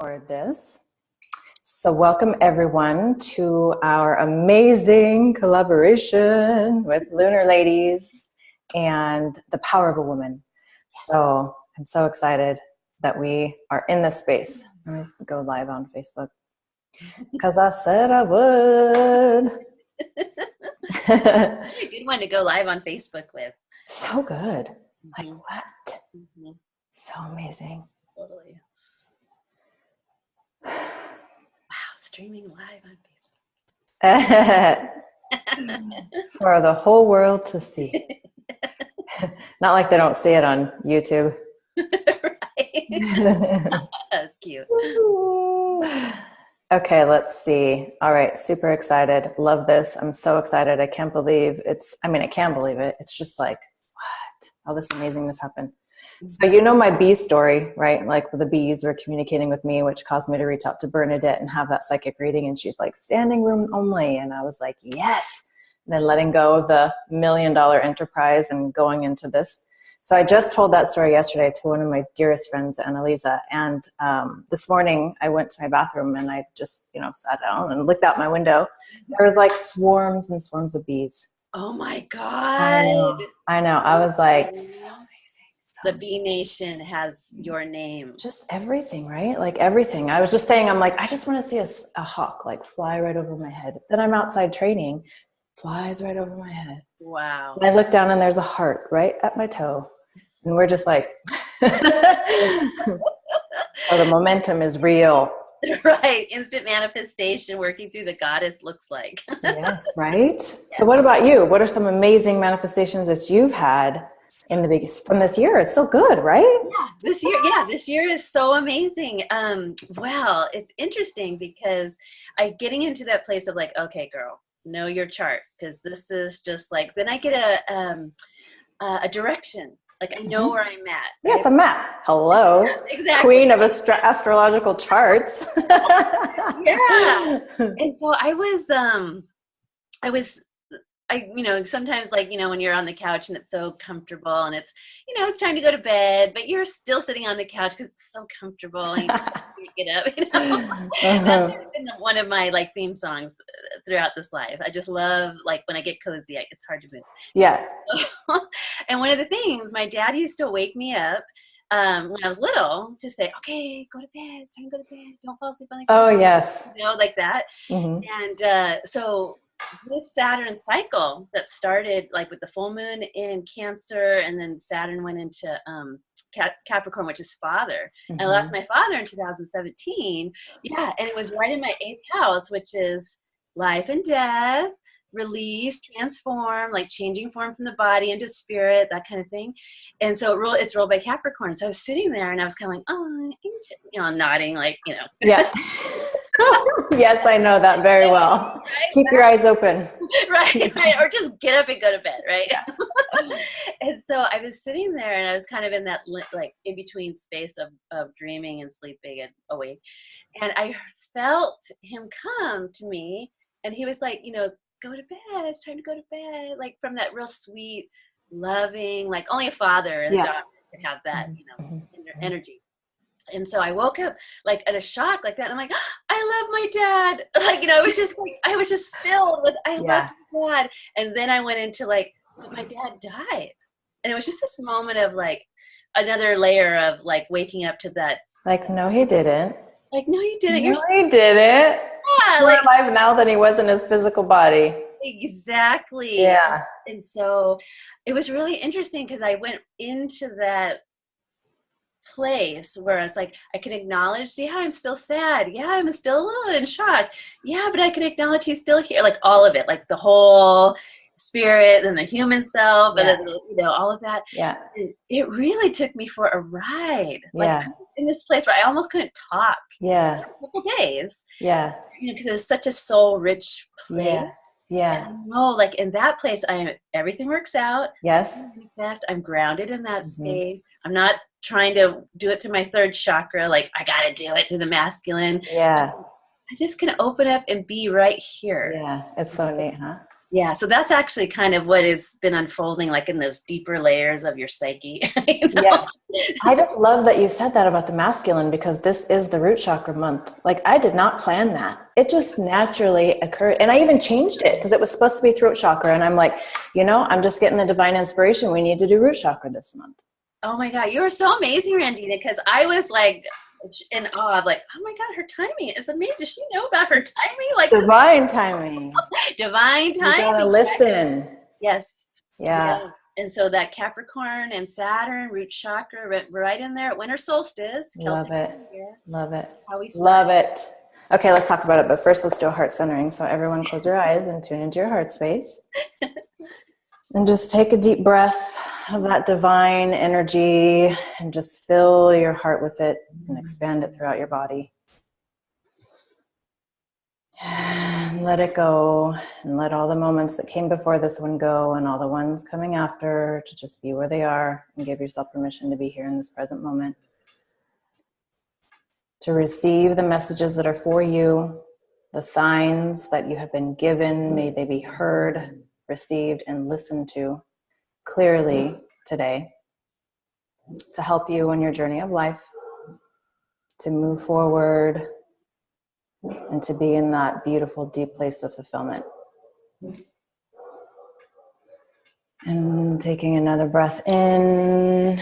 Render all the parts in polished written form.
record this. So welcome everyone to our amazing collaboration with Lunar Ladies and the Power of a Woman. So I'm so excited that we are in this space. Let me go live on Facebook because I said I would. A good one to go live on Facebook with. So good. Like Mm-hmm. what? Mm-hmm. So amazing. Totally. Wow, streaming live on Facebook. For the whole world to see. Not like they don't see it on YouTube. Right. That's cute. Okay, let's see. All right, super excited. Love this. I'm so excited. I can't believe I can't believe it. It's just like, what? All this amazingness happened. So you know my bee story, right? Like the bees were communicating with me, which caused me to reach out to Bernadette and have that psychic reading. And she's like, standing room only. And I was like, yes. And then letting go of the $1 million enterprise and going into this. So I just told that story yesterday to one of my dearest friends, Annalisa. And this morning I went to my bathroom and I just, sat down and looked out my window. There was like swarms and swarms of bees. Oh my God. I know. I was like, so amazing. The Bee Nation has your name. Just everything, right? Like everything. I was just saying, I'm like, I just want to see a hawk like fly right over my head. Then I'm outside training, flies right over my head. Wow. And I look down and there's a heart right at my toe. And we're just like, so the momentum is real. Right. Instant manifestation, working through the goddess looks like. Yes, right? Yes. So what about you? What are some amazing manifestations that you've had from this year? It's so good, right? Yeah, this year is so amazing. Well, it's interesting because getting into that place of like, okay, girl, know your chart, because this is just like, then I get a direction. Like I know where I'm at. Right? Yeah, it's a map. Hello. Yeah, exactly. Queen of astrological charts. Yeah. And so sometimes like, when you're on the couch and it's so comfortable and it's, it's time to go to bed, but you're still sitting on the couch because it's so comfortable and you can't get up, That's been one of my like theme songs throughout this life. I just love like when I get cozy, it's hard to move. Yeah. And one of the things, my dad used to wake me up when I was little to say, okay, go to bed. It's time to go to bed. Don't fall asleep on the couch. Oh, yes. Like that. Mm-hmm. And so this Saturn cycle that started like with the full moon in Cancer, and then Saturn went into Capricorn, which is father. And I lost my father in 2017. Yeah, and it was right in my 8th house, which is life and death, release, transform, like changing form from the body into spirit, that kind of thing. And so it's ruled by Capricorn. So I was sitting there and I was kind of like, oh, nodding, like, Yeah. Yes, I know that very well. Right? Keep your eyes open. Right. Or just get up and go to bed, right? Yeah. And so I was sitting there and I was kind of in that like in between space of dreaming and sleeping and awake. And I felt him come to me and he was like, go to bed. It's time to go to bed. Like from that real sweet, loving, like only a father and a daughter could have that, energy. And so I woke up like at a shock like that. And I'm like, oh, I love my dad. Like, I was just filled with, I love my dad. And then I went into like, but my dad died. And it was just this moment of like another layer of like waking up to that. Like, no, he didn't. Like, no, you didn't. No, he didn't. Yeah, more alive now than he was in his physical body. Exactly. Yeah. And so it was really interesting because I went into that place where I was like, I can acknowledge, yeah, I'm still sad. Yeah, I'm still a little in shock. Yeah, but I can acknowledge he's still here. Like all of it, like the whole spirit and the human self and then, all of that. Yeah. And it really took me for a ride. Yeah. Like in this place where I almost couldn't talk. Yeah. For a couple days. Yeah. Because it was such a soul rich place. Yeah. Yeah. And like in that place, everything works out. Yes. I'm grounded in that space. I'm not trying to do it through my third chakra. Like I got to do it through the masculine. Yeah. I just can open up and be right here. Yeah. It's so neat, huh? Yeah, so that's actually kind of what has been unfolding, like in those deeper layers of your psyche. Yes. I just love that you said that about the masculine, because this is the root chakra month. Like, I did not plan that. It just naturally occurred. And I even changed it because it was supposed to be throat chakra. And I'm like, I'm just getting the divine inspiration. We need to do root chakra this month. Oh my God, you were so amazing, Randina, because I was like in awe of like, oh my God, her timing is amazing. Does she know about her timing? Like divine timing. Divine timing. You gotta listen. Yes. Yeah. And so that Capricorn and Saturn, root chakra, right in there at winter solstice. Love it. Love it. How we love it. Okay, let's talk about it. But first, let's do a heart centering. So everyone close your eyes and tune into your heart space. And just take a deep breath of that divine energy and just fill your heart with it and expand it throughout your body. And let it go, and let all the moments that came before this one go, and all the ones coming after, to just be where they are, and give yourself permission to be here in this present moment. To receive the messages that are for you, the signs that you have been given, may they be heard, received, and listened to clearly today, to help you on your journey of life, to move forward, and to be in that beautiful, deep place of fulfillment. And taking another breath in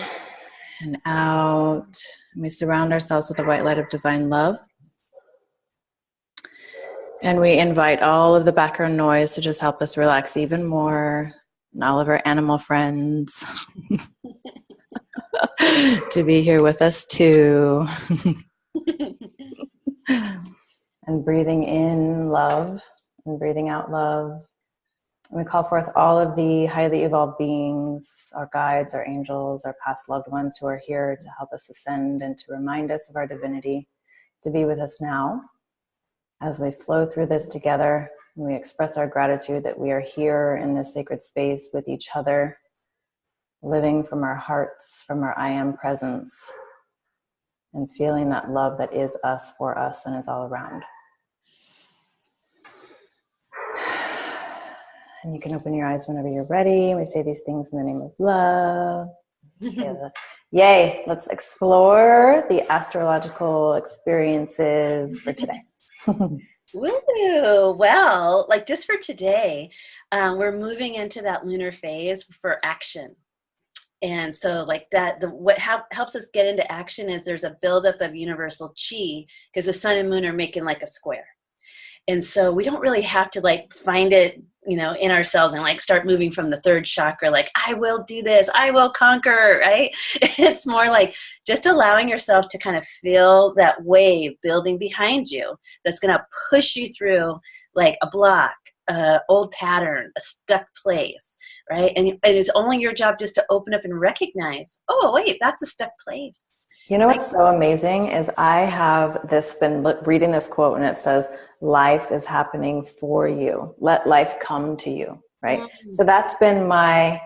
and out. We surround ourselves with the white light of divine love. And we invite all of the background noise to just help us relax even more, and all of our animal friends to be here with us too. And breathing in love and breathing out love. And we call forth all of the highly evolved beings, our guides, our angels, our past loved ones who are here to help us ascend and to remind us of our divinity, to be with us now as we flow through this together. And we express our gratitude that we are here in this sacred space with each other, living from our hearts, from our I am presence, and feeling that love that is us, for us, and is all around. And you can open your eyes whenever you're ready. We say these things in the name of love. Yay, let's explore the astrological experiences for today. Woo! Well, like just for today, we're moving into that lunar phase for action. And so like that, what helps us get into action is there's a buildup of universal chi, because the sun and moon are making like a square. And so we don't really have to like find it, in ourselves and like start moving from the third chakra, like, I will do this, I will conquer, right? It's more like just allowing yourself to kind of feel that wave building behind you that's going to push you through like a block, old pattern, a stuck place, right? And it's only your job just to open up and recognize, oh, wait, that's a stuck place. You know what's so amazing is I have been reading this quote, and it says, life is happening for you. Let life come to you, right? Mm-hmm. So that's been my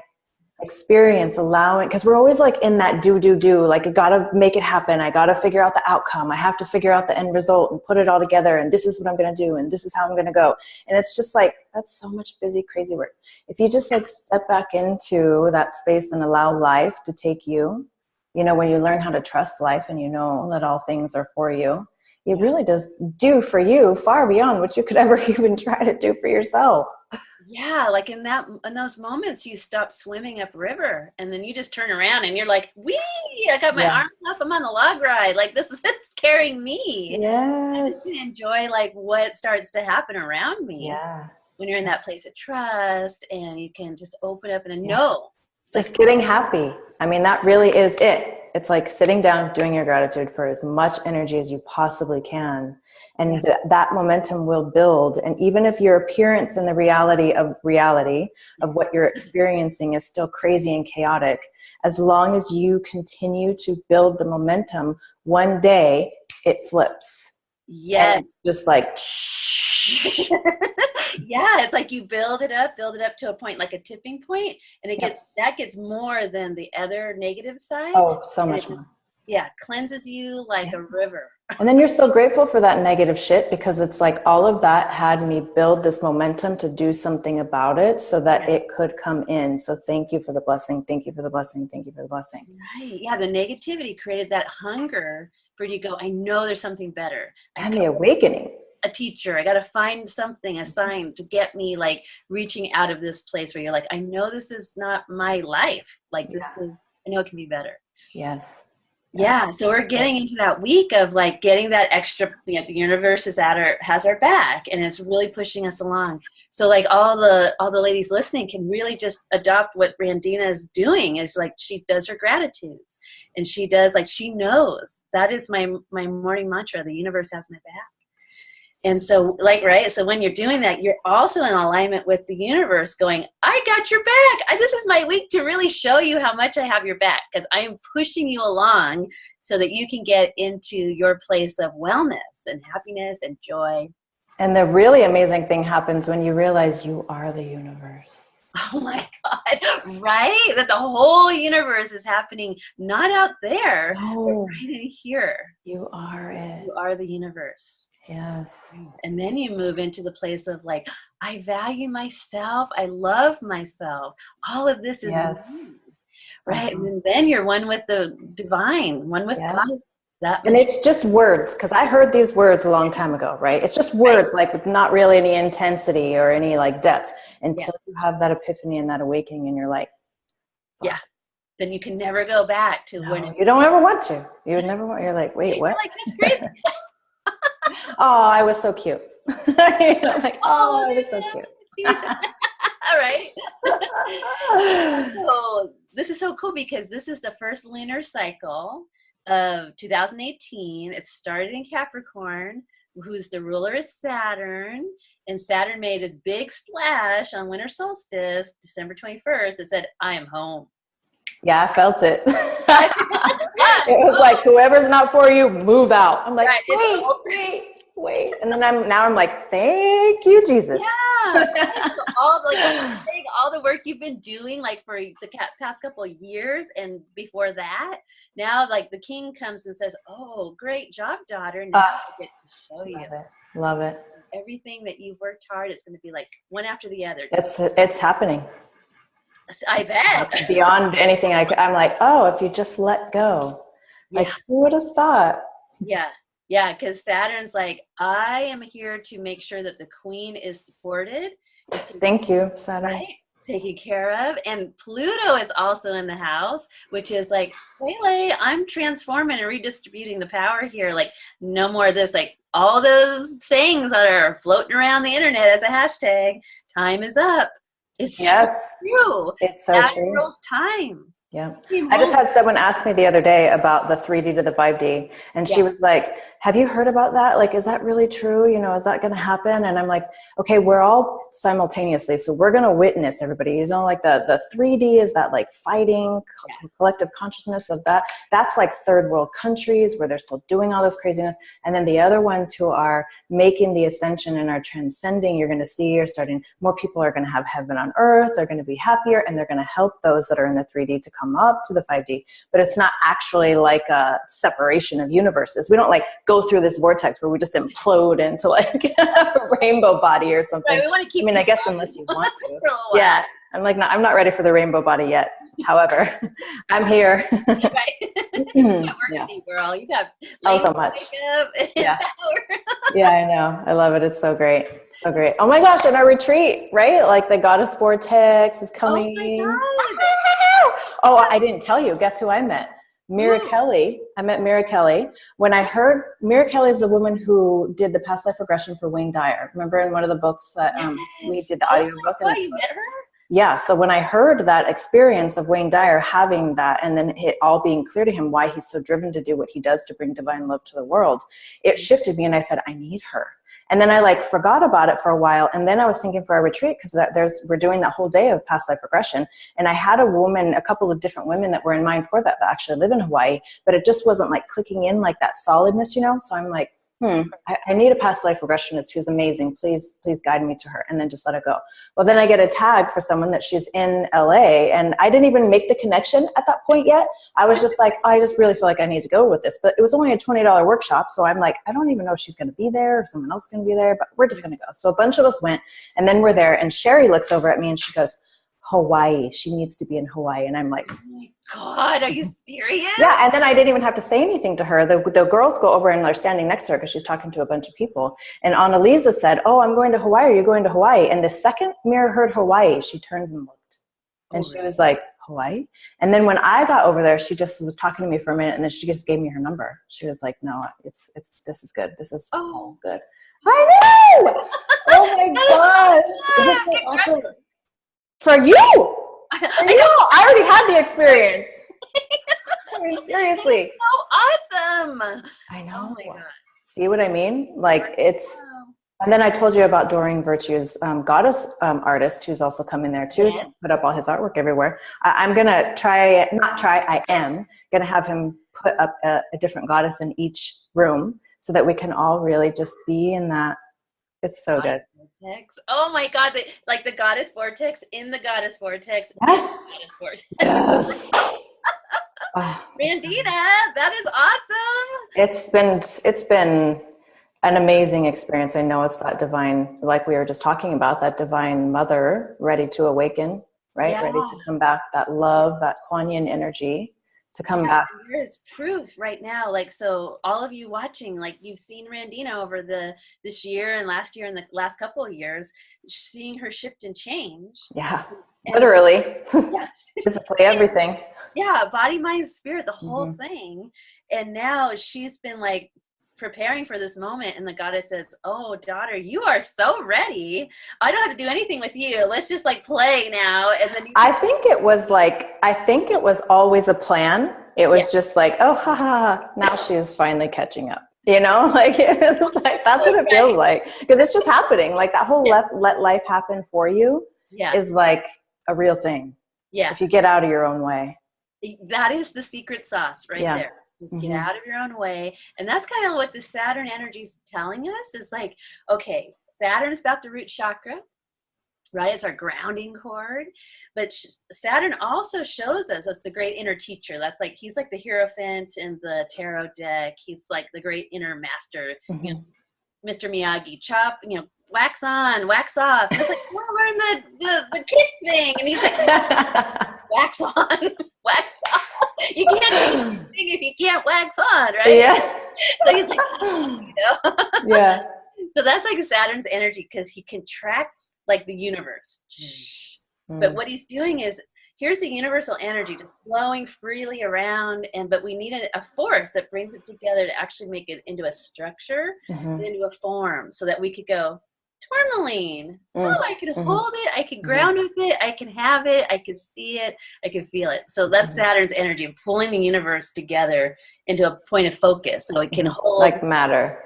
experience, allowing, because we're always like in that do, like I gotta make it happen. I gotta figure out the outcome. I have to figure out the end result and put it all together. And this is what I'm going to do. And this is how I'm going to go. And it's just like, that's so much busy, crazy work. If you just like step back into that space and allow life to take you, when you learn how to trust life and that all things are for you, it really does do for you far beyond what you could ever even try to do for yourself. Yeah, like in those moments you stop swimming upriver and then you just turn around and you're like, wee, I got my arms up, I'm on the log ride. Like it's carrying me. Yes. I just enjoy like what starts to happen around me. Yeah. When you're in that place of trust and you can just open up and know. Just getting happy. I mean, that really is it. It's like sitting down, doing your gratitude for as much energy as you possibly can. And that momentum will build. And even if your appearance and the reality of what you're experiencing is still crazy and chaotic, as long as you continue to build the momentum, one day it flips. Yes. And it's just like, yeah, it's like you build it up to a point, like a tipping point, and that gets more than the other negative side. Oh, so much more. Yeah, cleanses you like a river. And then you're so grateful for that negative shit, because it's like all of that had me build this momentum to do something about it so that it could come in. So thank you for the blessing. Thank you for the blessing. Thank you for the blessing. Right. Yeah, the negativity created that hunger for you to go, I know there's something better. And the awakening. A teacher, I got to find something, a sign to get me like reaching out of this place where you're like, I know this is not my life. Like this is, I know it can be better. Yes. Yeah. So we're getting into that week of like getting that extra, you know, the universe is has our back and it's really pushing us along. So like all the ladies listening can really just adopt what Randina is doing, is like, she does her gratitudes and she does, like, she knows that is my morning mantra. The universe has my back. And so, like, right, so when you're doing that, you're also in alignment with the universe going, I got your back. This is my week to really show you how much I have your back, because I am pushing you along so that you can get into your place of wellness and happiness and joy. And the really amazing thing happens when you realize you are the universe. Oh my God, right? That the whole universe is happening, not out there, but right in here. You are it. You are the universe. Yes. And then you move into the place of like, I value myself. I love myself. All of this is me, right? And then you're one with the divine, one with God. And it's just words, because I heard these words a long time ago, right? It's just words, like with not really any intensity or any like depth, until you have that epiphany and that awakening, and you're like, yeah. Then you can never go back to when you don't ever want to. You would never want. You're like, wait, what? Like, that's crazy. Oh, I was so cute. Like, oh, I was so cute. All right. So this is so cool, because this is the first lunar cycle of 2018. It started in Capricorn, who's the ruler is Saturn, and Saturn made his big splash on winter solstice, December 21st. It said, I am home. Yeah, I felt it. It was like, whoever's not for you, move out. I'm like, wait. And then I'm like, thank you, Jesus. Yeah. all the work you've been doing, like for the past couple of years and before that, now like the king comes and says, oh, great job, daughter. Now I get to show you. Love it. Everything that you've worked hard, it's going to be like one after the other. It's happening. I bet. Beyond anything I'm like, oh, if you just let go. Like, who would have thought? Yeah. Yeah, because Saturn's like, I am here to make sure that the queen is supported. Thank you, Saturn. Right? Taken care of. And Pluto is also in the house, which is like, Pele, I'm transforming and redistributing the power here. Like, no more of this, like all those sayings that are floating around the internet as a hashtag. Time is up. It's true. It's so true. Time. Yeah. I just had someone ask me the other day about the 3D to the 5D. And she was like, have you heard about that? Like, is that really true? You know, is that going to happen? And I'm like, okay, we're all simultaneously. So we're going to witness everybody. You know, like the 3D is that like fighting collective consciousness of that. That's like third world countries where they're still doing all this craziness. And then the other ones who are making the ascension and are transcending, you're going to see, you're starting, more people are going to have heaven on earth. They're going to be happier, and they're going to help those that are in the 3D to come up to the 5D. But it's not actually like a separation of universes. We don't like go through this vortex where we just implode into like a rainbow body or something. Right, we want to keep I guess unless you want to. Yeah. I'm not ready for the rainbow body yet. However, I'm here. You got work to do, girl. You got so much. Yeah. Yeah, I know. I love it. It's so great. So great. Oh my gosh, and our retreat, right? Like the goddess vortex is coming. Oh my God. Oh, I didn't tell you. Guess who I met? Mira Kelly. I met Mira Kelly. When I heard, Mira Kelly is the woman who did the past life regression for Wayne Dyer. Remember in one of the books that we did the audio book? Oh, you met her? Yeah. So when I heard that experience of Wayne Dyer having that, and then it all being clear to him why he's so driven to do what he does to bring divine love to the world, it shifted me, and I said, I need her. And then I like forgot about it for a while. And then I was thinking for our retreat, because we're doing that whole day of past life regression. And I had a couple of different women that were in mind for that actually live in Hawaii, but it just wasn't like clicking in like that solidness, you know? So I'm like, I need a past life regressionist who's amazing. Please guide me to her, and then just let it go. Well, then I get a tag for someone that she's in LA, and I didn't even make the connection at that point yet. I was just like, oh, I just really feel like I need to go with this. But it was only a $20 workshop. So I'm like, I don't even know if she's going to be there, if someone else is going to be there, but we're just going to go. So a bunch of us went, and then we're there, and Sherry looks over at me and she goes, Hawaii. She needs to be in Hawaii. And I'm like, oh my God, are you serious? yeah. And then I didn't even have to say anything to her. The girls go over and they're standing next to her because she's talking to a bunch of people. And Annalisa said, oh, I'm going to Hawaii. Are you going to Hawaii? And the second Mira heard Hawaii, she turned and looked. And she was like, Hawaii? And then when I got over there, she just was talking to me for a minute, and then she just gave me her number. She was like, no, it's this is good. This is all good. I know! Oh my gosh. It was so awesome. For you! I already had the experience. I mean, seriously. So awesome. I know. Oh my God. See what I mean? Like it's, and then I told you about Doreen Virtue's goddess artist, who's also coming there too, to put up all his artwork everywhere. I'm going to I am going to have him put up a different goddess in each room so that we can all really just be in that. It's so good. Vortex. Oh my God. Like the goddess vortex in the goddess vortex. Yes. Yes. Oh, Randina, that is awesome. It's been an amazing experience. I know it's that divine, like we were just talking about, that divine mother ready to awaken, right? Yeah. Ready to come back, that love, that Kuan Yin energy to come back. There is proof right now. Like, so all of you watching, like you've seen Randina over this year and last year and the last couple of years, seeing her shift and change. Yeah, literally. Yeah. Physically, everything. Yeah, body, mind, spirit, the whole thing. And now she's been like preparing for this moment, and the goddess says, oh daughter, you are so ready. I don't have to do anything with you. Let's just like play now. And then I think it was always a plan. It was just like, oh ha ha, now she's finally catching up, you know, like, it's like that's what it feels like, because it's just happening. Like that whole let life happen for you is like a real thing. Yeah, if you get out of your own way. That is the secret sauce right there. Just get out of your own way. And that's kind of what the Saturn energy is telling us, is like, okay, Saturn is about the root chakra, right? It's our grounding cord. But Saturn also shows us, that's the great inner teacher. That's like, he's like the Hierophant in the tarot deck. He's like the great inner master, you know, Mr. Miyagi, chop, you know, wax on, wax off. And it's like, I want to learn the kick thing. And he's like, wax on, wax off. You can't do anything if you can't wax on, right? Yeah. So he's like, you know? Yeah. So that's like Saturn's energy, because he contracts like the universe. But what he's doing is, here's the universal energy just flowing freely around, but we need a force that brings it together to actually make it into a structure, and into a form, so that we could go, tourmaline. Oh, I can hold it. I can ground with it. I can have it. I can see it. I can feel it. So that's Saturn's energy of pulling the universe together into a point of focus, so it can hold. Like matter.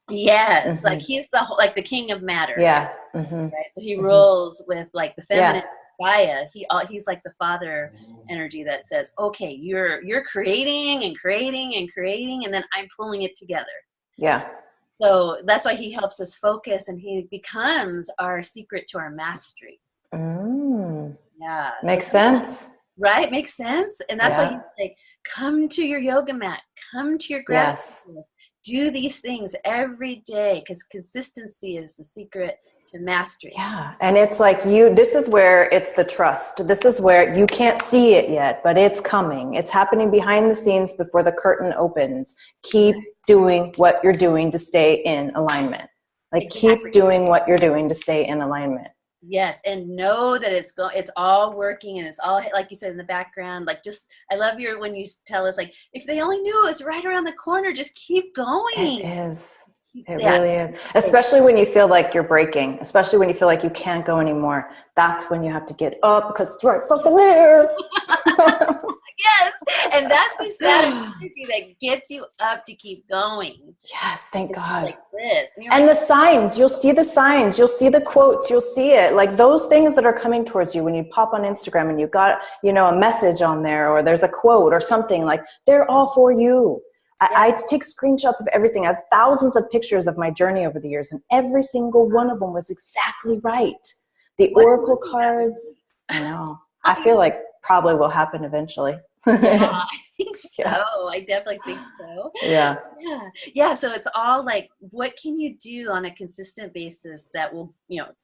Yes, like he's the king of matter. Yeah. Right? So he rules with like the feminine Gaia. He's like the father energy that says, okay, you're creating and creating and creating, and then I'm pulling it together. Yeah. So that's why he helps us focus, and he becomes our secret to our mastery. Yeah. Makes sense. Right? Makes sense. And that's why he's like, come to your yoga mat, come to your gratitude. Do these things every day, because consistency is the secret to mastery. Yeah. And it's like this is where it's the trust. This is where you can't see it yet, but it's coming. It's happening behind the scenes before the curtain opens. Keep doing what you're doing to stay in alignment. Like keep doing what you're doing to stay in alignment. Yes, and know that it's all working, and it's all, like you said, in the background. Like, just, I love when you tell us, like, if they only knew it was right around the corner, just keep going. It is. It really is. Especially when you feel like you're breaking, especially when you feel like you can't go anymore. That's when you have to get up, because it's right fucking there. Yes, and that's the Saturn energy that gets you up to keep going. Yes, thank God. Like this. And the signs, you'll see the signs, you'll see the quotes, you'll see it. Like those things that are coming towards you when you pop on Instagram and you've got, a message on there, or there's a quote or something, like they're all for you. I take screenshots of everything. I have thousands of pictures of my journey over the years, and every single one of them was exactly right. The oracle cards, I know. I feel like probably will happen eventually. Yeah, I think so. Yeah. I definitely think so. Yeah. Yeah. So it's all like, what can you do on a consistent basis that will,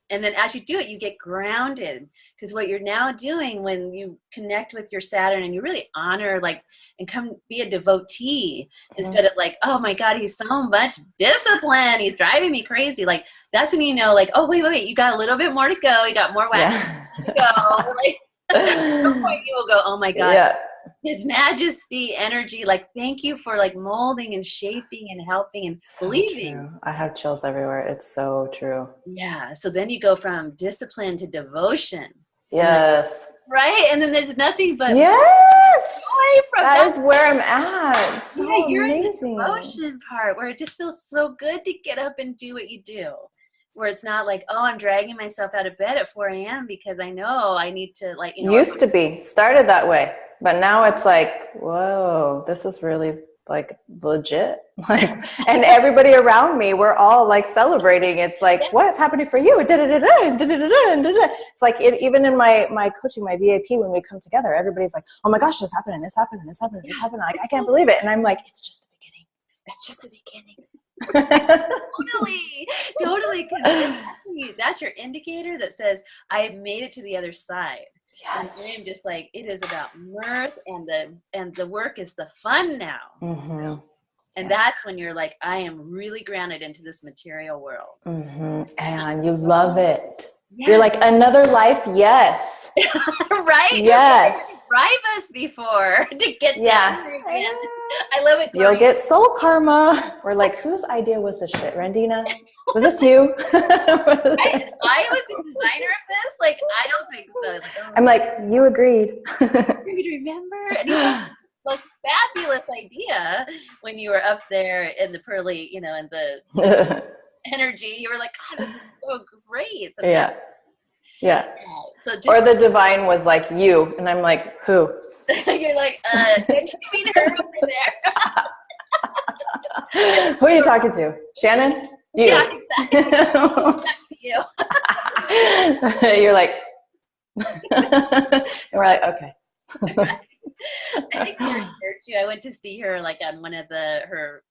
and then as you do it, you get grounded, because what you're now doing when you connect with your Saturn and you really honor, like, and come be a devotee instead of like, oh my God, he's so much discipline. He's driving me crazy. Like, that's when you know, like, oh, wait, you got a little bit more to go. You got more wax to go. Like, at some point you will go, oh my God. Yeah. His Majesty energy, like, thank you for like molding and shaping and helping and believing. True. I have chills everywhere. It's so true. Yeah. So then you go from discipline to devotion. Yes. Right? And then there's nothing but yes. joy from that is where I'm at. So yeah, you're amazing. in the devotion part where it just feels so good to get up and do what you do. Where it's not like, oh, I'm dragging myself out of bed at 4 a.m. because I know I need to, like, Used to be. Started that way. But now it's like, whoa, this is really like legit. Like, and everybody around me, we're all like celebrating. It's like, what's happening for you? It's like even in my coaching, my VIP, when we come together, everybody's like, oh my gosh, this happened and this happened and this happened and this happened. Like, I can't believe it. And I'm like, it's just the beginning. It's just the beginning. Totally. That's your indicator that says I've made it to the other side. Yes. And I'm just like, it is about mirth, and the work is the fun now. Mm-hmm. And that's when you're like, I am really grounded into this material world. Mm-hmm. And you love it. Yes. You're like, another life, yes. Right? Yes. Drive us before to get down there again. I love it. You'll get soul karma. We're like, whose idea was this shit? Randina? Was this you? I was the designer of this? Like, I don't think so. Like, oh, I'm like, you agreed. Remember? And the most fabulous idea when you were up there in the pearly, in the energy. You were like, God, this is so great. It's yeah. So or the divine was like, you. And I'm like, who? You're like, don't you mean her over there? Who are you talking to? Shannon? You. Yeah, exactly. You. You're like, and we're like, okay. I think you're here too. I went to see her like on one of her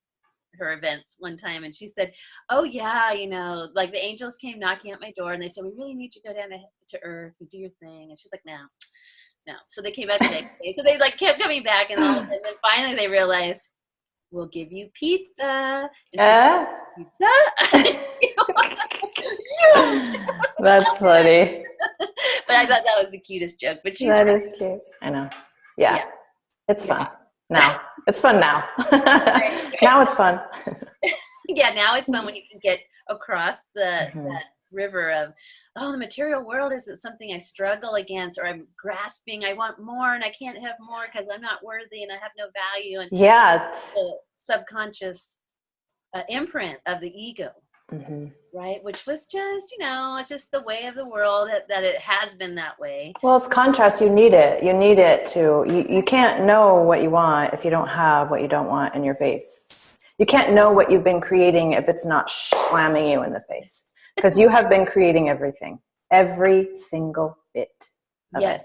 events one time, and she said, oh yeah, like the angels came knocking at my door and they said, we really need you to go down to earth and do your thing. And she's like, no. So they came back the next day. So they like kept coming back, and then finally they realized, we'll give you pizza. And pizza? That's funny. But I thought that was the cutest joke. But that is cute. I know. Yeah. It's fun. Now. It's fun now. Now it's fun. Yeah, now it's fun when you can get across that river of, oh, the material world isn't something I struggle against, or I'm grasping, I want more and I can't have more because I'm not worthy and I have no value. And the subconscious imprint of the ego. Right, which was just, it's just the way of the world that it has been that way. Well, it's contrast. You need it. You need it to. You can't know what you want if you don't have what you don't want in your face. You can't know what you've been creating if it's not slamming you in the face. Because you have been creating everything, every single bit of it.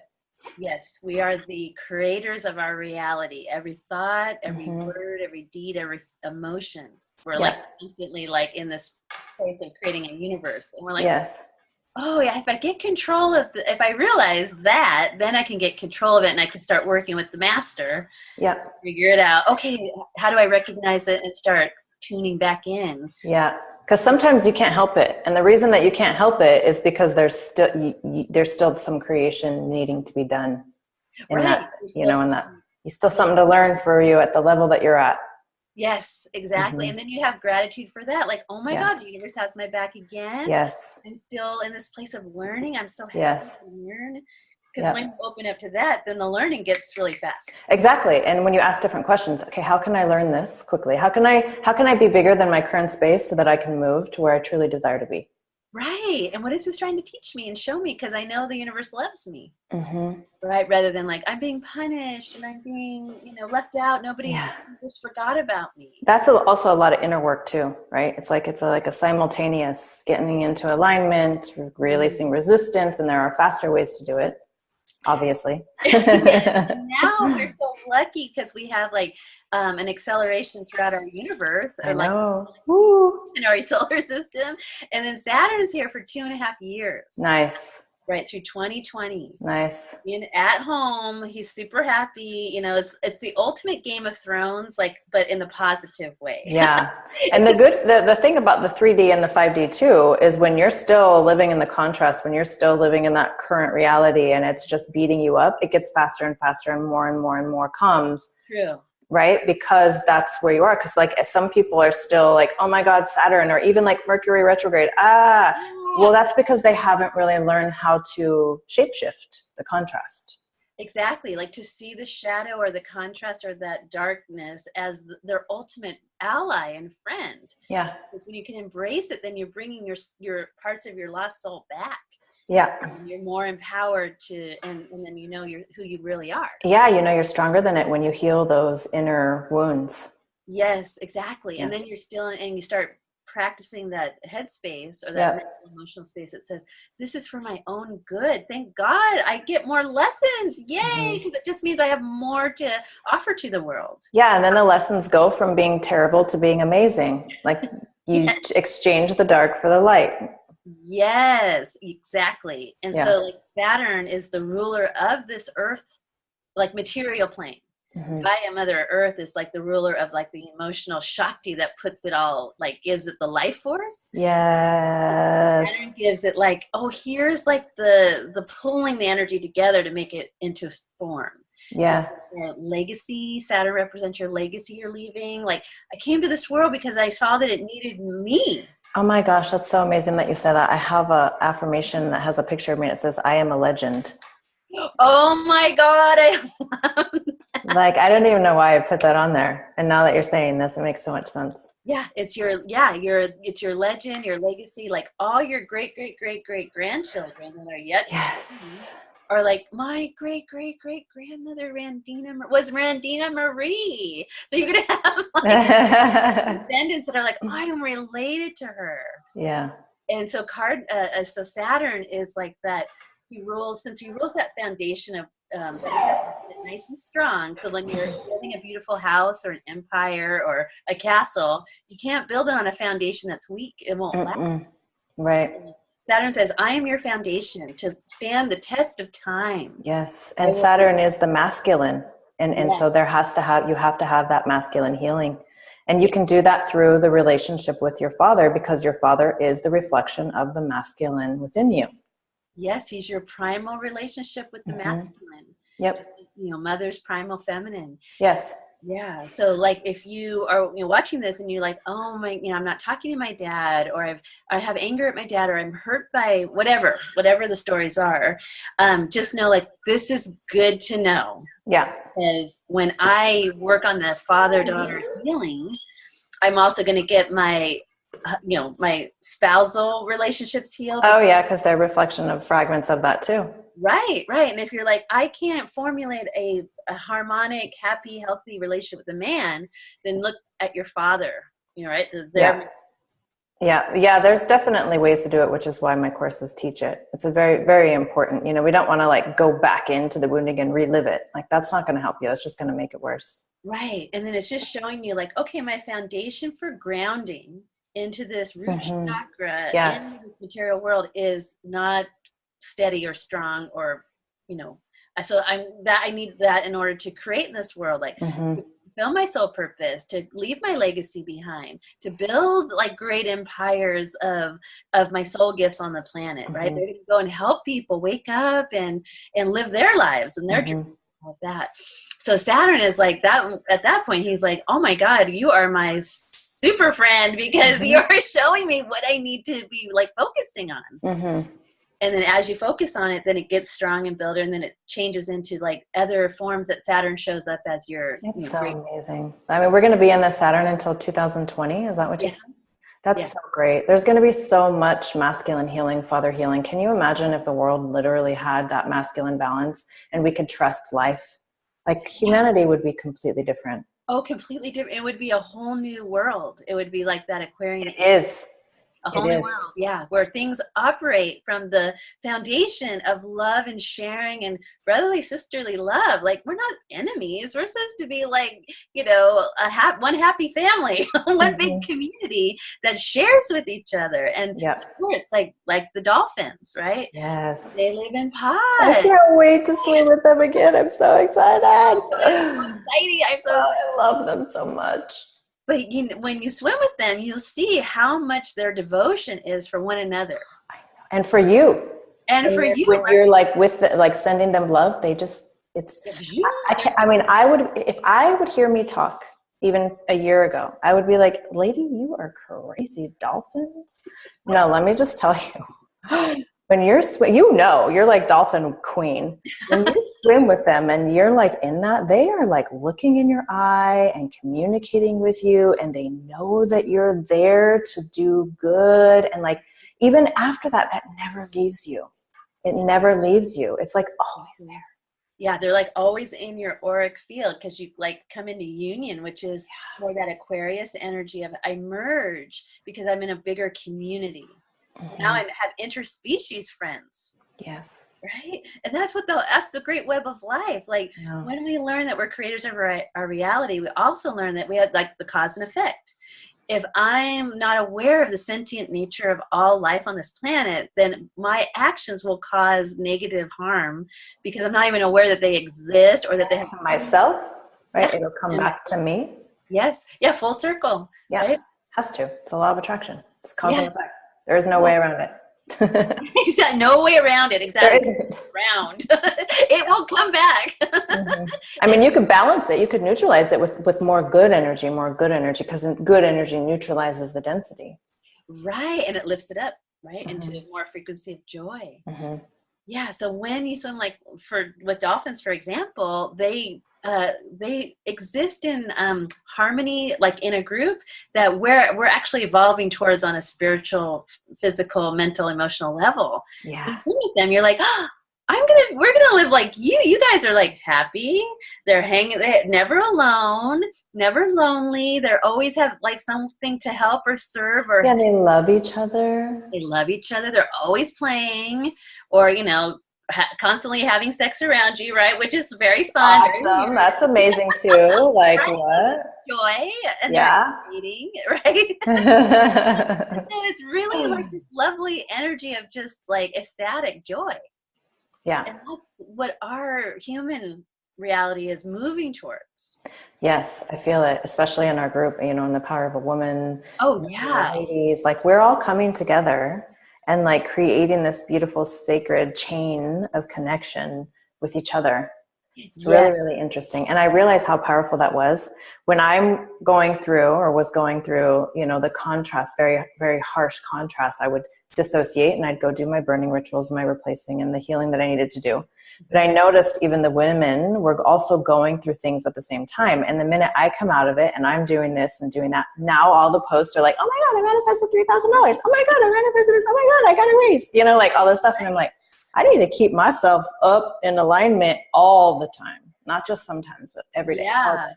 Yes, we are the creators of our reality. Every thought, every word, every deed, every emotion. We're like constantly like in this place of creating a universe. And we're like, oh yeah, if I get control of if I realize that, then I can get control of it and I can start working with the master. Yeah. Figure it out. Okay, how do I recognize it and start tuning back in? Yeah. Because sometimes you can't help it. And the reason that you can't help it is because there's still some creation needing to be done. In that, in that, there's still something to learn for you at the level that you're at. Yes, exactly. And then you have gratitude for that. Like, oh my God, the universe has my back again. Yes. I'm still in this place of learning. I'm so happy to learn. Because when you open up to that, then the learning gets really fast. Exactly. And when you ask different questions, okay, how can I learn this quickly? How can I be bigger than my current space so that I can move to where I truly desire to be? Right. And what is this trying to teach me and show me? Because I know the universe loves me. Mm-hmm. Right. Rather than like, I'm being punished and I'm being, left out. Nobody Yeah. just forgot about me. That's also a lot of inner work too, right? It's like like a simultaneous getting into alignment, releasing resistance, and there are faster ways to do it, obviously. Yes. And now we're so lucky because we have like an acceleration throughout our universe, I or like know. Woo. in our solar system. And then Saturn's here for 2.5 years. Nice. Right through 2020. Nice. At home, he's super happy. It's the ultimate Game of Thrones, like, but in the positive way. Yeah. And the thing about the 3D and the 5D too is when you're still living in the contrast, when you're still living in that current reality and it's just beating you up, it gets faster and faster and more and more and more comes. True. Right? Because that's where you are. Because like some people are still like, oh my God, Saturn, or even like Mercury retrograde. Well, that's because they haven't really learned how to shapeshift the contrast. Exactly. Like to see the shadow or the contrast or that darkness as their ultimate ally and friend. Yeah. Because when you can embrace it, then you're bringing your parts of your lost soul back. Yeah. And you're more empowered and then you're who you really are. Yeah, you're stronger than it when you heal those inner wounds. Yes, exactly. Yeah. And then you're still and you start practicing that headspace or that mental, emotional space that says, this is for my own good. Thank God I get more lessons. Yay! Because it just means I have more to offer to the world. Yeah, and then the lessons go from being terrible to being amazing. Like you exchange the dark for the light. Yes, exactly. And so like Saturn is the ruler of this earth, like material plane. Gaia, Mother Earth, is like the ruler of like the emotional Shakti that puts it all, like gives it the life force. Yes. Saturn gives it like, oh, here's like the pulling the energy together to make it into form. Yeah. Your legacy, Saturn represents your legacy you're leaving. Like, I came to this world because I saw that it needed me. Oh my gosh, that's so amazing that you said that. I have a affirmation that has a picture of me that says, I am a legend. Oh my God, I love that. Like, I don't even know why I put that on there. And now that you're saying this, it makes so much sense. Yeah, it's your legend, your legacy, like all your great grandchildren that are yet are like, my great grandmother was Randina Marie. So you're gonna have like descendants that are like, oh, I am related to her. Yeah. And so so Saturn is like that. He rules that foundation of nice and strong. So when you're building a beautiful house or an empire or a castle, you can't build it on a foundation that's weak. It won't last. Right. Saturn says, I am your foundation to stand the test of time. Yes. And Saturn is the masculine. And so you have to have that masculine healing. And you can do that through the relationship with your father, because your father is the reflection of the masculine within you. Yes, he's your primal relationship with the masculine. Yep. Just, mother's primal feminine. Yes. Yeah. So like if you are watching this and you're like, oh my, I'm not talking to my dad, or I have anger at my dad, or I'm hurt by whatever the stories are, just know like this is good to know. Yeah. Because when I work on the father-daughter healing, I'm also going to get my my spousal relationships healed. Oh yeah, because they're a reflection of fragments of that too. Right. And if you're like, I can't formulate a harmonic, happy, healthy relationship with a man, then look at your father. Right? Yeah. There's definitely ways to do it, which is why my courses teach it. It's a very, very important. We don't want to like go back into the wounding and relive it. Like that's not going to help you. That's just going to make it worse. Right. And then it's just showing you like, okay, my foundation for grounding into this root chakra in this material world is not steady or strong, or so I need that in order to create this world, like to fulfill my soul purpose, to leave my legacy behind, to build like great empires of my soul gifts on the planet. Right, they're gonna go and help people wake up and live their lives and their dreams. Like that. So Saturn is like that. At that point, he's like, oh my God, you are my super friend, because you're showing me what I need to be like focusing on. And then as you focus on it, then it gets strong and builder, and then it changes into like other forms that Saturn shows up as your. It's so amazing. I mean, we're going to be in the Saturn until 2020. Is that what you said? That's Yeah. so great. There's going to be so much masculine healing, father healing. Can you imagine if the world literally had that masculine balance and we could trust life? Like humanity would be completely different. Oh, completely different. It would be a whole new world. It would be like that Aquarian. It is. A It whole new is. world, yeah, where things operate from the foundation of love and sharing and brotherly, sisterly love. Like, we're not enemies. We're supposed to be like, one happy family, one big community that shares with each other and Yeah. supports, like the dolphins, right? Yes. They live in I pods. can't wait to swim with them again. I'm so excited. Exciting. I'm so excited. I love them so much. But when you swim with them, you'll see how much their devotion is for one another. And for you. And for you. When you're like like sending them love, they just, I can't, I mean, if I would hear me talk even a year ago, I would be like, lady, you are crazy. Dolphins? No, let me just tell you. When you're you're like dolphin queen. When you swim with them and you're like in that, they are like looking in your eye and communicating with you, and they know that you're there to do good. And like, even after that, that never leaves you. It never leaves you. It's like always there. Yeah, they're like always in your auric field because you like come into union, which is more that Aquarius energy of I merge because I'm in a bigger community. Mm-hmm. Now I have interspecies friends. Yes. Right? And that's the great web of life. Like when we learn that we're creators of our reality, we also learn that we have like the cause and effect. If I'm not aware of the sentient nature of all life on this planet, then my actions will cause negative harm because I'm not even aware that they exist or that they have to myself, right? Yeah. It'll come back to me. Yes. Yeah. Full circle. Yeah. Right? Has to. It's a law of attraction. It's cause and effect. There is no way around it. Exactly. No way around it. Exactly. Round. It will come back. Mm-hmm. I mean, you could balance it. You could neutralize it with more good energy, because good energy neutralizes the density. Right. And it lifts it up, right? Mm-hmm. Into more frequency of joy. Mm-hmm. Yeah. So when you swim, like with dolphins, for example, they exist in harmony, like in a group that we're actually evolving towards on a spiritual, physical, mental, emotional level. Yeah. So you swim with them, you're like, oh, we're gonna live like you. You guys are like happy. They're never alone, never lonely. They're always have like something to help or serve or. Yeah, they love each other. They love each other. They're always playing, or constantly having sex around you, right? Which is very fun. Awesome. Very That's amazing too. Like right? What? Joy. And yeah. they're eating, right? So it's really like this lovely energy of just like ecstatic joy. Yeah. And that's what our human reality is moving towards. Yes, I feel it, especially in our group, in the power of a woman. Oh, yeah. Ladies, like we're all coming together and like creating this beautiful sacred chain of connection with each other. It's really, really interesting. And I realized how powerful that was when I'm was going through, the contrast, very, very harsh contrast. I would dissociate and I'd go do my burning rituals, my replacing and the healing that I needed to do. But I noticed even the women were also going through things at the same time. And the minute I come out of it and I'm doing this and doing that, now all the posts are like, oh my God, I manifested $3,000. Oh my God, I manifested this. Oh my God, I got a raise, like all this stuff. And I'm like, I need to keep myself up in alignment all the time, not just sometimes, but every day. Yeah.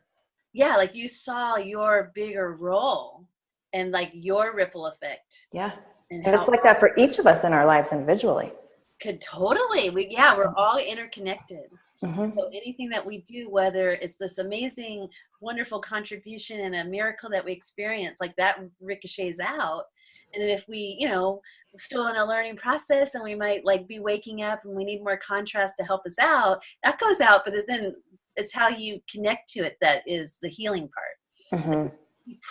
Yeah. Like you saw your bigger role and like your ripple effect. Yeah. And it's like that for each of us in our lives individually. Could totally. We're all interconnected. Mm-hmm. So anything that we do, whether it's this amazing, wonderful contribution and a miracle that we experience, like that ricochets out. And then if we, still in a learning process and we might like be waking up and we need more contrast to help us out, that goes out. But then it's how you connect to it that is the healing part. Mm-hmm.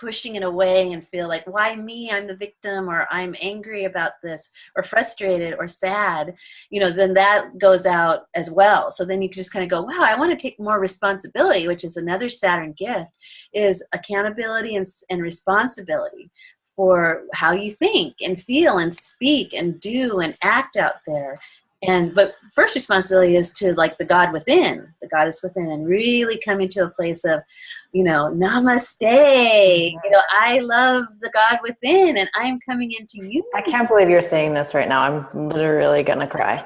Pushing it away and feel like, why me? I'm the victim, or I'm angry about this, or frustrated or sad, then that goes out as well. So then you can just kind of go, wow, I want to take more responsibility, which is another Saturn gift, is accountability and responsibility for how you think and feel and speak and do and act out there. But first responsibility is to like the God within, the goddess within, and really coming to a place of, namaste. I love the God within, and I'm coming into you. I can't believe you're saying this right now. I'm literally gonna cry.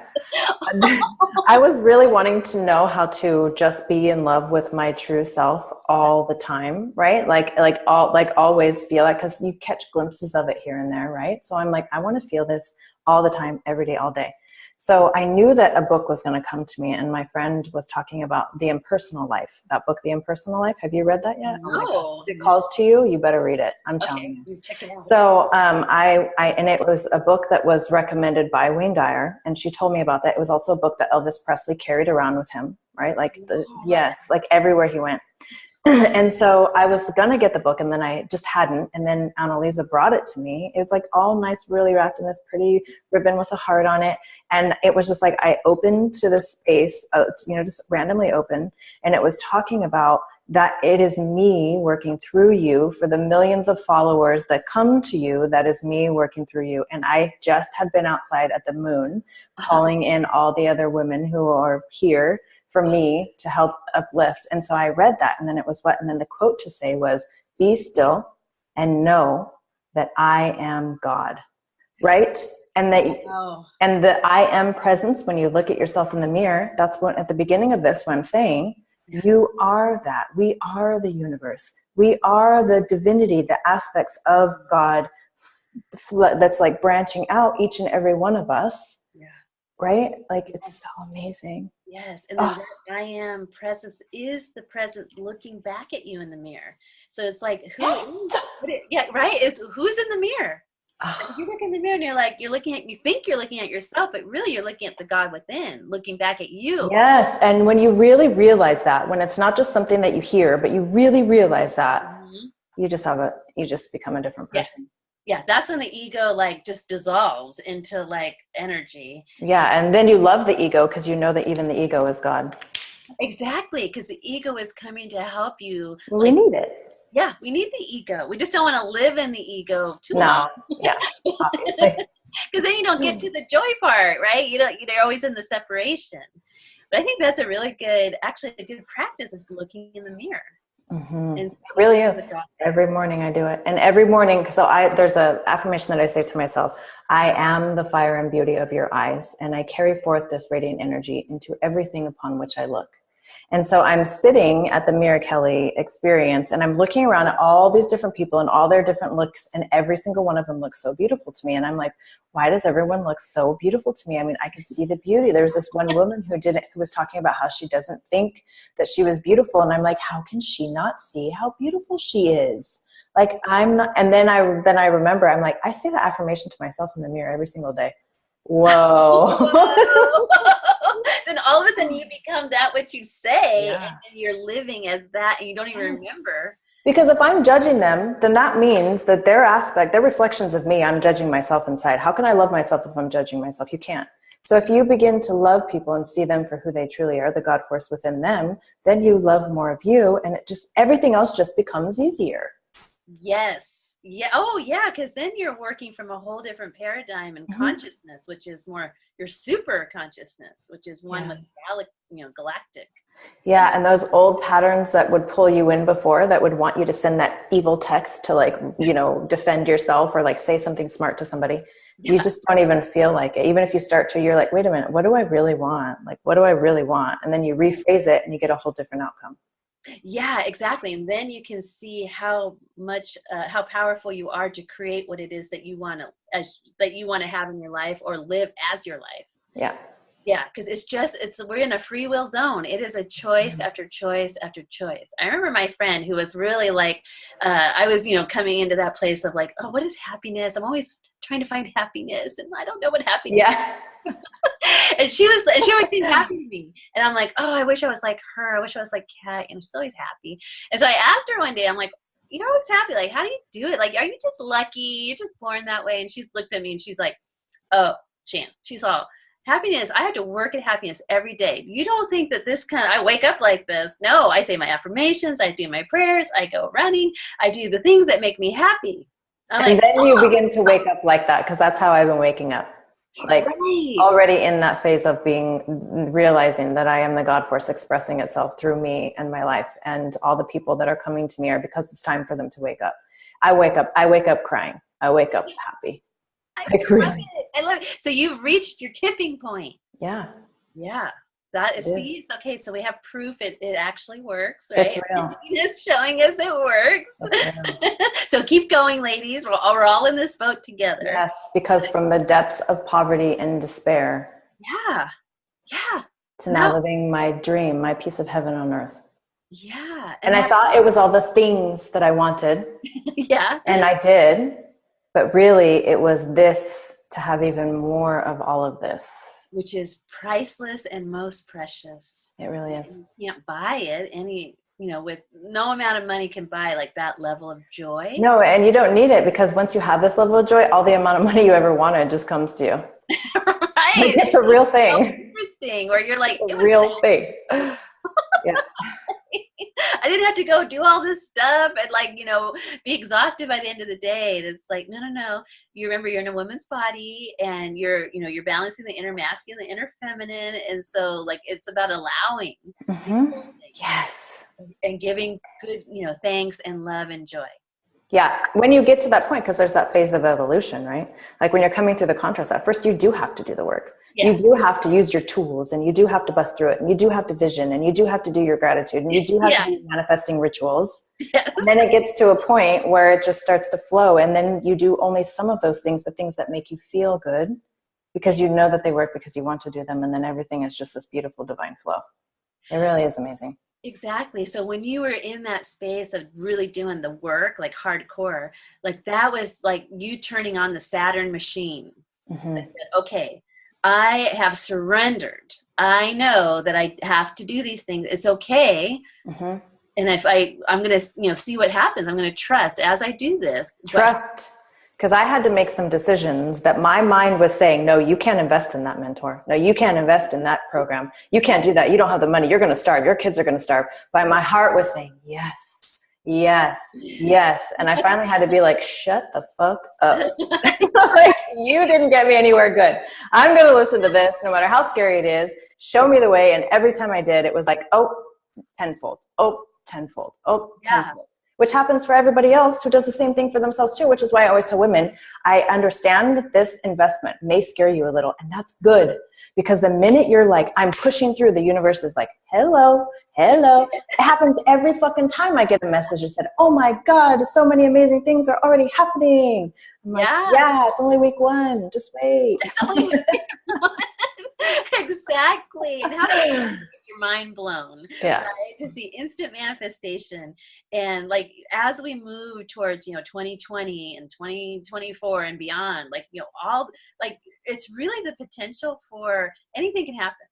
I was really wanting to know how to just be in love with my true self all the time, right? Like always feel it, because you catch glimpses of it here and there, right? So I'm like, I want to feel this all the time, every day, all day. So I knew that a book was going to come to me, and my friend was talking about The Impersonal Life. That book, The Impersonal Life. Have you read that yet? No. Oh my gosh. If it calls to you, you better read it. I'm telling you. Check it out. So and it was a book that was recommended by Wayne Dyer, and she told me about that. It was also a book that Elvis Presley carried around with him, right? Like like everywhere he went. And so I was going to get the book, and then I just hadn't. And then Annalisa brought it to me. It was like all nice, really wrapped in this pretty ribbon with a heart on it. And it was just like, I opened to this space, just randomly open. And it was talking about that it is me working through you for the millions of followers that come to you. That is me working through you. And I just have been outside at the moon, calling in all the other women who are here for me to help uplift. And so I read that, and then it was and then the quote to say was, be still and know that I am God, right? And that, and the I am presence, when you look at yourself in the mirror, that's what, at the beginning of this, what I'm saying, you are that. We are the universe. We are the divinity, the aspects of God that's like branching out each and every one of us. Right? Like, it's so amazing. Yes. And then that I am presence is the presence looking back at you in the mirror. So it's like, right? Who's in the mirror? If you look in the mirror and you think you're looking at yourself, but really you're looking at the God within, looking back at you. Yes. And when you really realize that, when it's not just something that you hear, but you really realize that, you just become a different person. Yeah, that's when the ego just dissolves into energy. Yeah, and then you love the ego, because you know that even the ego is God. Exactly, because the ego is coming to help you. Well, we need it. Yeah, we need the ego. We just don't want to live in the ego too long. Yeah, obviously. Because then you don't get to the joy part, right? They're always in the separation. But I think that's a good practice, is looking in the mirror. Mm-hmm. It really is. Every morning I do it. And every morning, there's an affirmation that I say to myself: I am the fire and beauty of your eyes, and I carry forth this radiant energy into everything upon which I look. And so I'm sitting at the Mira Kelly experience, and I'm looking around at all these different people and all their different looks, and every single one of them looks so beautiful to me. And I'm like, why does everyone look so beautiful to me? I mean, I can see the beauty. There's this one woman who was talking about how she doesn't think that she was beautiful. And I'm like, how can she not see how beautiful she is? Like, I'm not. And then I remember, I'm like, I say the affirmation to myself in the mirror every single day. Whoa. Then all of a sudden you become that what you say, and you're living as that, and you don't even remember. Because if I'm judging them, then that means that their reflections of me, I'm judging myself inside. How can I love myself if I'm judging myself? You can't. So if you begin to love people and see them for who they truly are, the God force within them, then you love more of you, and everything else just becomes easier. Yes. Yeah. Oh, yeah. Because then you're working from a whole different paradigm and consciousness, which is more your super consciousness, which is one with galactic. Yeah, and those old patterns that would pull you in before, that would want you to send that evil text to defend yourself or say something smart to somebody. You just don't even feel like it. Even if you start to, you're like, wait a minute, what do I really want? What do I really want? And then you rephrase it and you get a whole different outcome. Yeah, exactly. And then you can see how much, how powerful you are to create what it is that you want to have in your life, or live as your life. Yeah. Yeah, because we're in a free will zone. It is a choice after choice after choice. I remember my friend who was really I was, coming into that place of oh, what is happiness? I'm always trying to find happiness, and I don't know what happiness is. And she always seemed happy to me. And I'm like, oh, I wish I was like her. I wish I was like Kat. And she's always happy. And so I asked her one day, I'm like, what's happy? How do you do it? Are you just lucky? You're just born that way? And she's looked at me and she's like, oh, Jan, she's all, happiness, I have to work at happiness every day. You don't think that I wake up like this. No, I say my affirmations, I do my prayers, I go running, I do the things that make me happy. And then you begin to wake up like that, because that's how I've been waking up. Like Right. already in that phase of realizing that I am the God force expressing itself through me and my life, and all the people that are coming to me are because it's time for them to wake up. I wake up crying. I wake up happy. Like really. I love it. So you've reached your tipping point. Yeah. Yeah. That is, It is. see, okay, so we have proof it actually works, right? It's real. It's showing us it works. So keep going, ladies. We're all in this boat together. Yes, because from the depths of poverty and despair. Yeah. Yeah. To now living my dream, my piece of heaven on earth. Yeah. And I thought it was all the things that I wanted. Yeah. And I did. But really, it was this, to have even more of all of this. Which is priceless and most precious. It really is. You can't buy it with no amount of money can buy like that level of joy. No, and you don't need it, because once you have this level of joy, all the amount of money you ever wanted just comes to you. Right. Like, it's a real thing. So interesting. Where you're like, it's a real thing. Yeah. I didn't have to go do all this stuff and be exhausted by the end of the day. And it's like, no. You remember you're in a woman's body, and you're balancing the inner masculine, the inner feminine. And so it's about allowing. Mm-hmm. Yes. And giving good, thanks and love and joy. Yeah. When you get to that point, because there's that phase of evolution, right? Like when you're coming through the contrast, at first you do have to do the work. Yeah. You do have to use your tools, and you do have to bust through it, and you do have to vision, and you do have to do your gratitude, and you do have to do manifesting rituals. Yes. And then it gets to a point where it just starts to flow. And then you do only some of those things, the things that make you feel good, because you know that they work, because you want to do them. And then everything is just this beautiful divine flow. It really is amazing. Exactly. So when you were in that space of really doing the work, like hardcore, that was like you turning on the Saturn machine. Mm-hmm. I said, okay, I have surrendered. I know that I have to do these things. It's okay. Mm-hmm. And if I'm going to, see what happens. I'm going to trust as I do this. Trust. Because I had to make some decisions that my mind was saying, no, you can't invest in that mentor. No, you can't invest in that program. You can't do that. You don't have the money. You're going to starve. Your kids are going to starve. But my heart was saying, yes, yes, yes. And I finally had to be like, shut the fuck up. Like, you didn't get me anywhere good. I'm going to listen to this no matter how scary it is. Show me the way. And every time I did, it was like, oh, tenfold. Oh, tenfold. Oh, tenfold. Which happens for everybody else who does the same thing for themselves too, which is why I always tell women, I understand that this investment may scare you a little, and that's good, because the minute you're like, I'm pushing through, the universe is like, hello. It happens every fucking time I get a message that said, oh my God, so many amazing things are already happening. I'm like, yeah, it's only week 1. Just wait. It's only week 1. Exactly. And how do you get your mind blown? Yeah. Right? To see instant manifestation. And as we move towards, 2020 and 2024 and beyond, it's really the potential for anything can happen.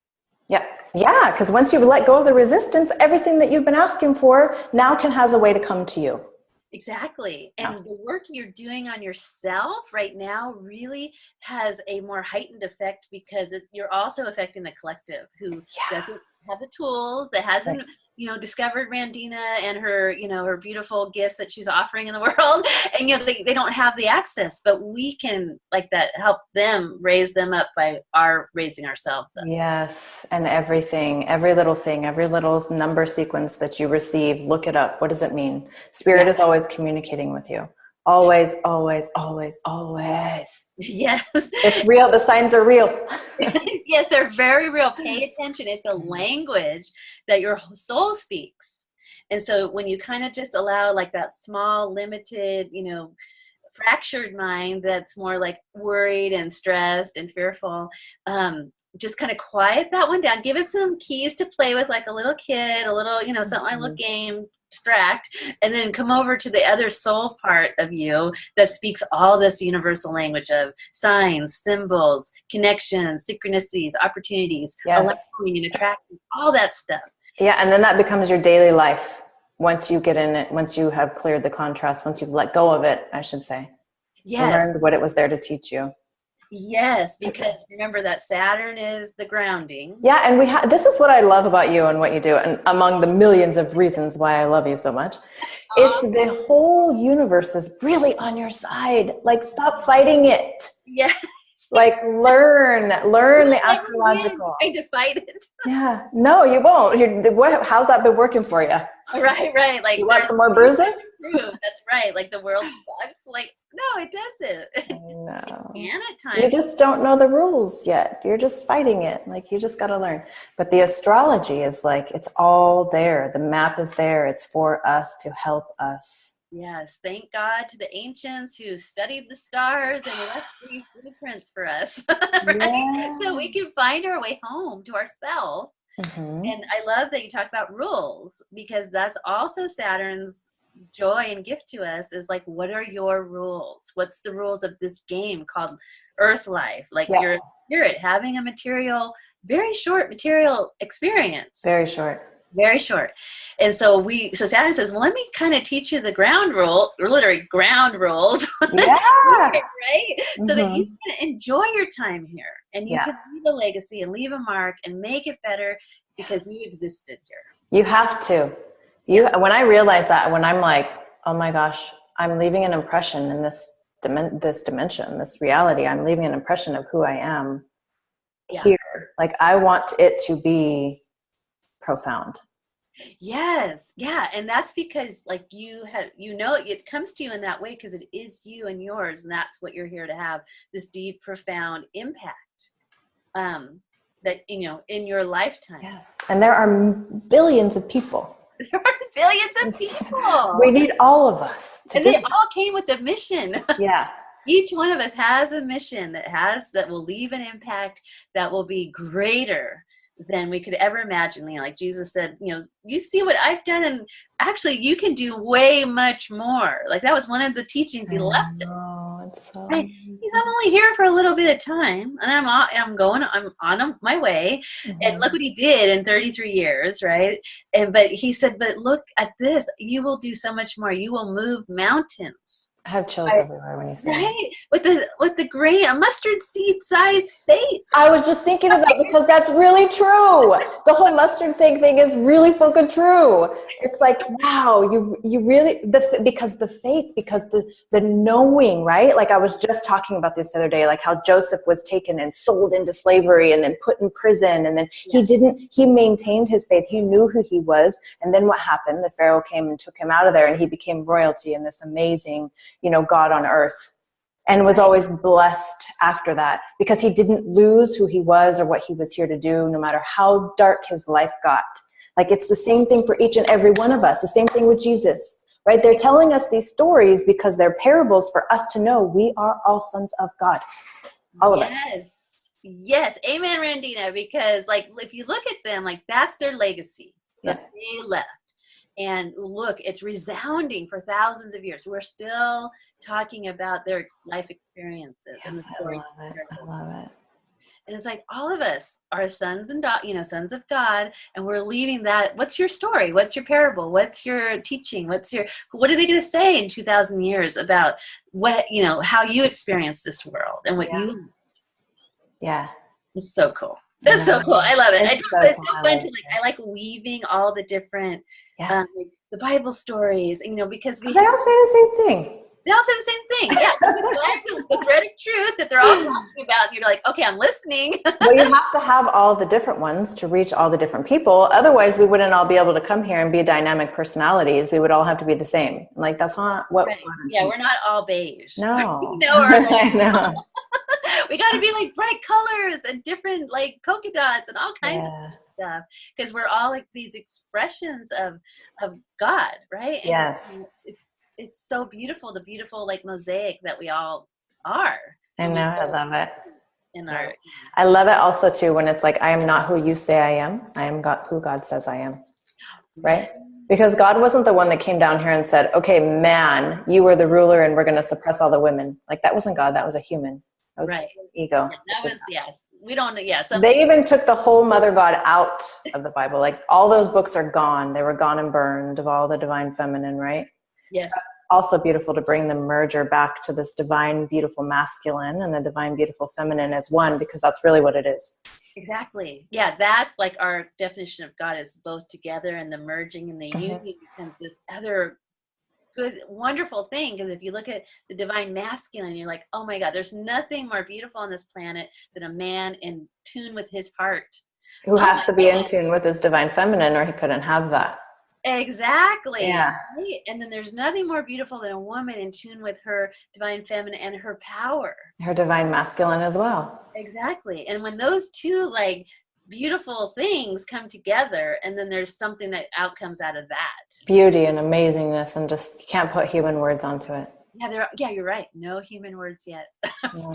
Yeah. Yeah. Because once you let go of the resistance, everything that you've been asking for now has a way to come to you. Exactly. And the work you're doing on yourself right now really has a more heightened effect, because you're also affecting the collective who doesn't have the tools, that hasn't, discovered Randina and her, her beautiful gifts that she's offering in the world. And, they don't have the access, but we can help them, raise them up by our raising ourselves up. Yes. And everything, every little thing, every little number sequence that you receive, look it up. What does it mean? Spirit is always communicating with you. Always, always, always, always. Yes. It's real. The signs are real. Yes, they're very real. Pay attention. It's a language that your soul speaks. And so when you kind of just allow that small, limited, fractured mind that's more worried and stressed and fearful, just kind of quiet that one down. Give it some keys to play with, like a little kid, a little, something like a little game, distract, and then come over to the other soul part of you that speaks all this universal language of signs, symbols, connections, synchronicities, opportunities, allowing and attracting, all that stuff. Yeah, and then that becomes your daily life once you get in it, once you have cleared the contrast, once you've let go of it, I should say. Yes. Learned what it was there to teach you. Yes, because remember that Saturn is the grounding. Yeah, and this is what I love about you and what you do, and among the millions of reasons why I love you so much, it's the whole universe is really on your side. Stop fighting it. Yes. Like learn the Never win astrological. trying to fight it. Yeah. No, you won't. How's that been working for you? Right. Like You want some more bruises? That's right. Like the world sucks. Like, no, it doesn't. No. It can at You times. just don't know the rules yet. You're just fighting it. Like you just got to learn. But the astrology is like, it's all there. The map is there. It's for us to help us. Yes, thank God to the ancients who studied the stars and left these blueprints for us, right? Yeah. So we can find our way home to ourselves. Mm-hmm. And I love that you talk about rules, because that's also Saturn's joy and gift to us, is like, what are your rules? What's the rules of this game called Earth life? Like Yeah. you're a spirit having a very short material experience. Very short. Very short. And so Saturn says, well, let me kind of teach you the literally ground rules. Yeah. Right? So that Mm-hmm. you can enjoy your time here and you can leave a legacy and leave a mark and make it better because you existed here. You have to. When I realize that, when I'm like, oh my gosh, I'm leaving an impression in this dimension, this reality, I'm leaving an impression of who I am here. Like I want it to be profound. Yes. Yeah. And that's because like it comes to you in that way because it is you and yours. And that's what you're here to have, this deep, profound impact that, in your lifetime. Yes. And there are billions of people. There are billions of people. We need all of us. And they all came with a mission. Yeah. Each one of us has a mission that will leave an impact that will be greater than we could ever imagine. Like Jesus said, you see what I've done, and actually you can do way much more. Like that was one of the teachings he left us. He's only here for a little bit of time, and I'm on my way. Mm-hmm. And look what he did in 33 years, right? But he said, but look at this, you will do so much more. You will move mountains. I have chills everywhere when you say that. With the grain, a mustard seed size faith. I was just thinking of that because that's really true. The whole mustard thing is really fucking true. It's like, wow, you really, because the knowing, right? Like I was just talking about this the other day, like how Joseph was taken and sold into slavery and then put in prison. And then he maintained his faith. He knew who he was. And then what happened? The Pharaoh came and took him out of there and he became royalty in this amazing, God on earth, and was always blessed after that because he didn't lose who he was or what he was here to do, no matter how dark his life got. Like it's the same thing for each and every one of us. The same thing with Jesus, right? They're telling us these stories because they're parables for us to know we are all sons of God. All of us. Yes. Amen, Randina. Because like, if you look at them, like that's their legacy that they left. And look, it's resounding for thousands of years. We're still talking about their life experiences. Yes, I love it. And it's like all of us are sons and sons of God, and we're leaving that. What's your story? What's your parable? What's your teaching? What are they going to say in 2,000 years about what how you experience this world and what you? Yeah, it's so cool. It's so cool. I love it. It's so fun to I like weaving all the different, like the Bible stories, because they all say the same thing. They all say the same thing. Yeah, the thread of truth that they're all talking about. And you're like, okay, I'm listening. Well, you have to have all the different ones to reach all the different people. Otherwise, we wouldn't all be able to come here and be dynamic personalities. We would all have to be the same. Like that's not what. Right. Yeah, we're not all beige. No. I know. We got to be like bright colors and different like polka dots and all kinds of stuff because we're all like these expressions of God, right? And yes. It's so beautiful, the beautiful like mosaic that we all are. I know, I love it. I love it also too when it's like I am not who you say I am who God says I am, right? Because God wasn't the one that came down here and said, okay, man, you are the ruler and we're going to suppress all the women. Like that wasn't God, that was a human. That was ego. Yeah, that was, yes. We don't, They even took the whole mother God out of the Bible. Like all those books are gone. They were gone and burned of all the divine feminine, right? Yes. So also beautiful to bring the merger back to this divine, beautiful masculine and the divine, beautiful feminine as one, because that's really what it is. Exactly. Yeah, that's like our definition of God is both together and the merging and the union becomes this other good, wonderful thing, because if you look at the divine masculine, you're like, oh my God, there's nothing more beautiful on this planet than a man in tune with his heart. Who Oh has my to be in God. tune with his divine feminine, or he couldn't have that. Exactly. Yeah. Right? And then there's nothing more beautiful than a woman in tune with her divine feminine and her power. Her divine masculine as well. Exactly. And when those two like beautiful things come together, and then there's something that comes out of that. Beauty and amazingness, and just, you can't put human words onto it. Yeah, you're right. No human words yet. Yeah.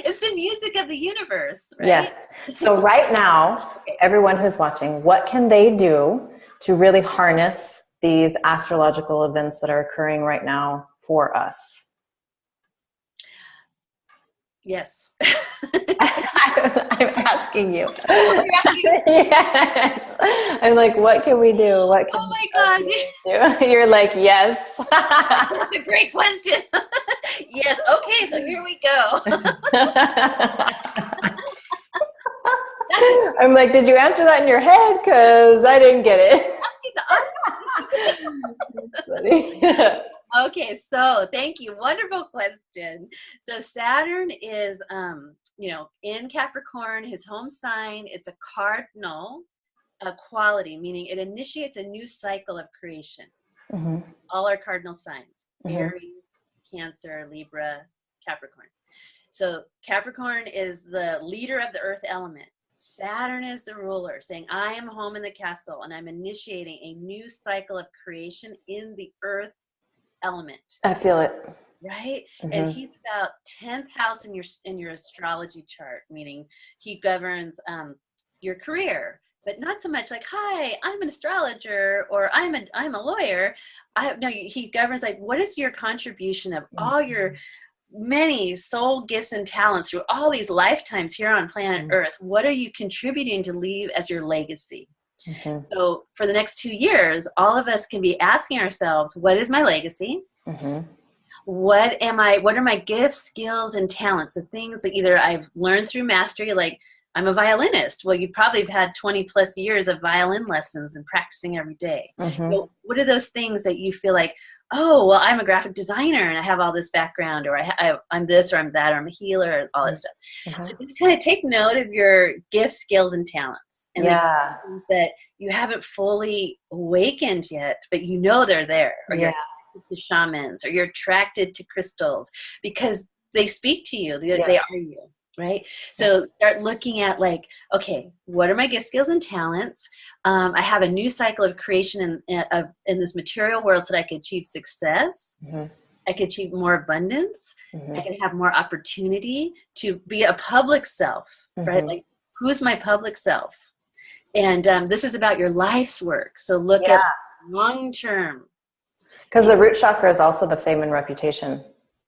It's the music of the universe, right? Yes. So right now, everyone who's watching, what can they do to really harness these astrological events that are occurring right now for us? Yes. I'm asking you. Yes. I'm like, what can we do? What can Oh my God. do? You're like, yes. That's a great question. Yes. Okay. So here we go. I'm like, did you answer that in your head? Because I didn't get it. Okay, so thank you. Wonderful question. So Saturn is, in Capricorn, his home sign. It's a cardinal quality, meaning it initiates a new cycle of creation. Mm-hmm. All our cardinal signs: Mm-hmm. Aries, Cancer, Libra, Capricorn. So Capricorn is the leader of the earth element. Saturn is the ruler, saying, I am home in the castle, and I'm initiating a new cycle of creation in the earth element. I feel it. Right? Mm-hmm. And he's about 10th house in your astrology chart, meaning he governs your career, but not so much like, hi, I'm an astrologer, or I'm a lawyer. No, he governs like, what is your contribution of all your many soul gifts and talents through all these lifetimes here on planet Earth? What are you contributing to leave as your legacy? Mm-hmm. So for the next 2 years, all of us can be asking ourselves, what is my legacy? Mm-hmm. What are my gifts, skills, and talents? The things that either I've learned through mastery, like I'm a violinist. Well, you probably have had 20 plus years of violin lessons and practicing every day. Mm-hmm. So what are those things that you feel like, oh, well, I'm a graphic designer and I have all this background, or I'm this, or I'm that, or I'm a healer, or all that stuff. Mm-hmm. So just kind of take note of your gifts, skills, and talents. And that you haven't fully awakened yet, but you know they're there, or you're attracted to shamans, or you're attracted to crystals because they speak to you. They are you, right? So start looking at like, okay, what are my gifts, skills, and talents? I have a new cycle of creation in this material world so that I can achieve success. Mm-hmm. I can achieve more abundance. Mm-hmm. I can have more opportunity to be a public self, right? Like, who's my public self? And this is about your life's work. So look at long term. Because the root chakra is also the fame and reputation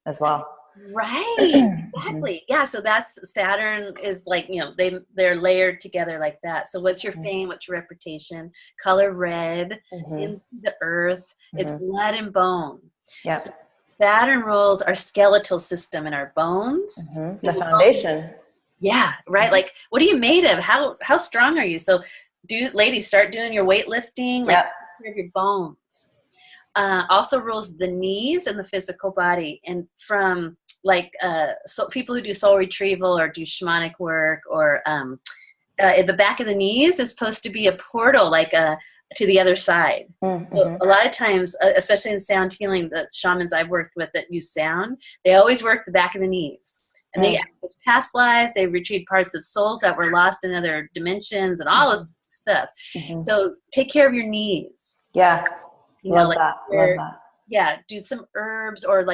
as well. Right. Exactly. Yeah. So that's Saturn is like, they're layered together like that. So what's your fame? What's your reputation? Color red, into the earth. It's blood and bone. Yeah. So Saturn rules our skeletal system and our bones. The foundation. Yeah, right. Like, what are you made of? How strong are you? So, ladies, start doing your weightlifting, like your bones. Also rules the knees and the physical body. And from so people who do soul retrieval or do shamanic work, or at the back of the knees is supposed to be a portal, to the other side. Mm-hmm. So a lot of times, especially in sound healing, the shamans I've worked with that use sound, they always work the back of the knees. And they access past lives, they retrieve parts of souls that were lost in other dimensions and all this stuff. Mm-hmm. So take care of your knees. Yeah. Love that. Yeah, do some herbs, or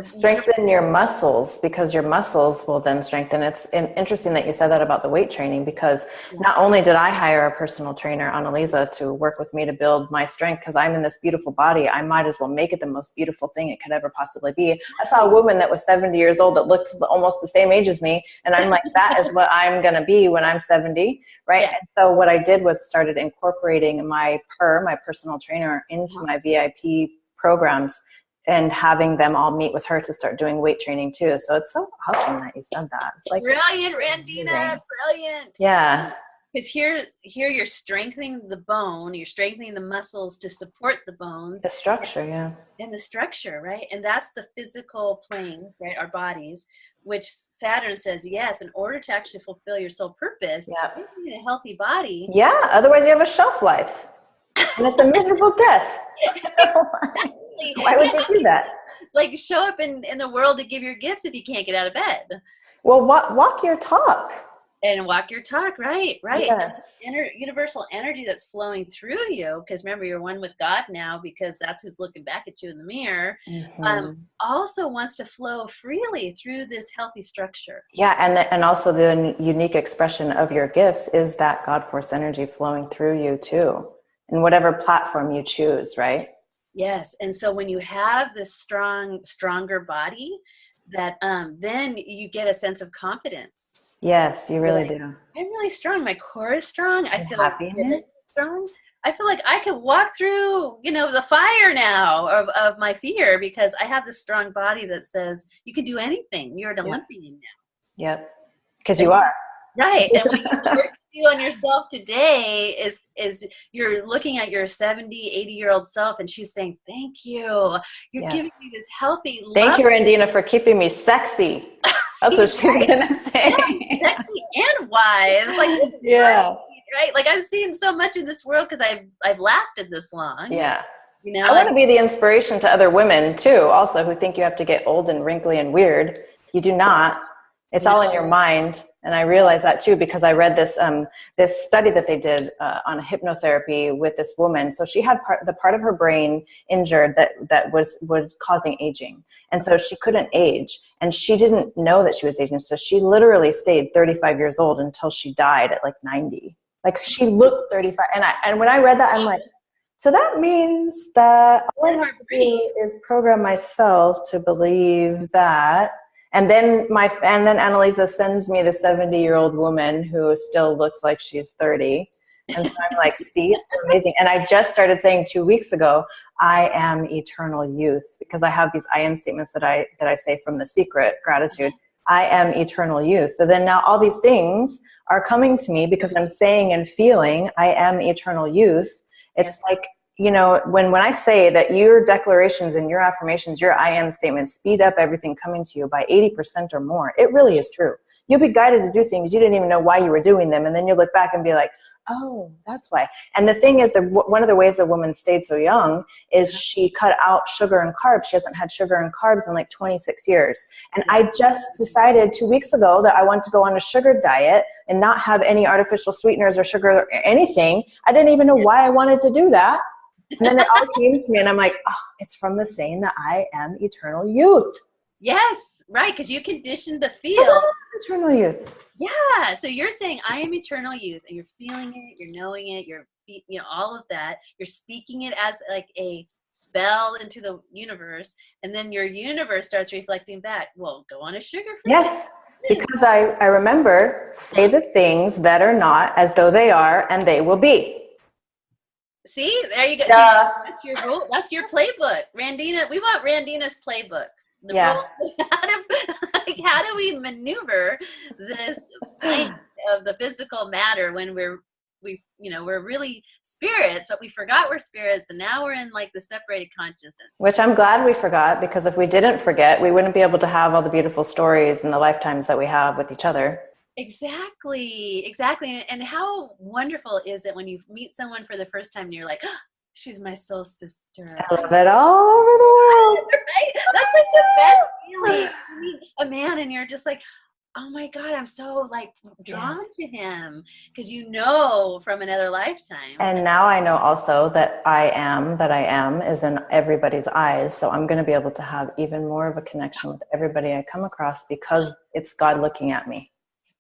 strengthen your muscles, because your muscles will then strengthen. It's interesting that you said that about the weight training, because not only did I hire a personal trainer, Annalisa, to work with me to build my strength, because I'm in this beautiful body, I might as well make it the most beautiful thing it could ever possibly be. I saw a woman that was 70 years old that looked almost the same age as me, and I'm like, that is what I'm going to be when I'm 70, right? Yeah. And so what I did was started incorporating my personal trainer into my VIP programs, and having them all meet with her to start doing weight training too. So it's so awesome that you said that. It's like, brilliant, Randina, brilliant. Yeah. Because here you're strengthening the bone, you're strengthening the muscles to support the bones. The structure, yeah. And the structure, right? And that's the physical plane, right? Our bodies, which Saturn says, yes, in order to actually fulfill your soul purpose, Yeah. you need a healthy body. Yeah, otherwise you have a shelf life. And it's a miserable death. Why would you do that? Like show up in the world to give your gifts if you can't get out of bed. Well, walk your talk. And walk your talk, right? Yes. Universal energy that's flowing through you, because remember, you're one with God now, because that's who's looking back at you in the mirror, also wants to flow freely through this healthy structure. Yeah, and also the unique expression of your gifts is that God force energy flowing through you too, in whatever platform you choose, right? Yes, and so when you have this stronger body, that then you get a sense of confidence. Yes, you really do. I'm really strong. My core is strong. I feel happy really strong. I feel like I can walk through, the fire now of my fear, because I have this strong body that says you can do anything. You're an Olympian now. Yep, because you are. Right. And what you work to do on yourself today is you're looking at your 70, 80-year-old self, and she's saying, thank you. You're giving me this healthy love. Thank you, Randina, for keeping me sexy. That's what she's going to say. Yeah, sexy and wise. Like, yeah. Right? Like, I've seen so much in this world because I've lasted this long. Yeah. I want to be the inspiration to other women, too, also, who think you have to get old and wrinkly and weird. You do not. It's all in your mind. And I realized that too, because I read this this study that they did on hypnotherapy with this woman. So she had the part of her brain injured that was causing aging. And so she couldn't age. And she didn't know that she was aging. So she literally stayed 35 years old until she died at like 90. Like she looked 35. And when I read that, I'm like, so that means that all I have to do is program myself to believe that. And then Annalisa sends me the 70-year-old woman who still looks like she's 30. And so I'm like, see, it's amazing. And I just started saying 2 weeks ago, I am eternal youth, because I have these I am statements that I say from The Secret, gratitude. I am eternal youth. So then now all these things are coming to me because I'm saying and feeling I am eternal youth. It's like, when I say that your declarations and your affirmations, your I am statements speed up everything coming to you by 80% or more, it really is true. You'll be guided to do things you didn't even know why you were doing them. And then you look back and be like, oh, that's why. And the thing is, one of the ways the woman stayed so young is she cut out sugar and carbs. She hasn't had sugar and carbs in like 26 years. And I just decided 2 weeks ago that I want to go on a sugar diet and not have any artificial sweeteners or sugar or anything. I didn't even know why I wanted to do that. And then it all came to me, and I'm like, oh, it's from the saying that I am eternal youth. Yes, right, because you conditioned to feel eternal youth. Yeah, so you're saying I am eternal youth, and you're feeling it, you're knowing it, you're all of that. You're speaking it as like a spell into the universe, and then your universe starts reflecting back. Well, go on a sugar-free. Yes, because I remember, say the things that are not as though they are, and they will be. See, there you go. See, that's your rule. That's your playbook, Randina. We want Randina's playbook. How do we maneuver this plane of the physical matter when we're really spirits, but we forgot we're spirits, and now we're in like the separated consciousness. Which I'm glad we forgot, because if we didn't forget, we wouldn't be able to have all the beautiful stories and the lifetimes that we have with each other. Exactly. And how wonderful is it when you meet someone for the first time and you're like, oh, she's my soul sister. I love it all over the world. Right? That's like the best feeling. You meet a man and you're just like, oh my God, I'm so like drawn to him, because from another lifetime. And now I know also that I am is in everybody's eyes. So I'm going to be able to have even more of a connection with everybody I come across, because it's God looking at me.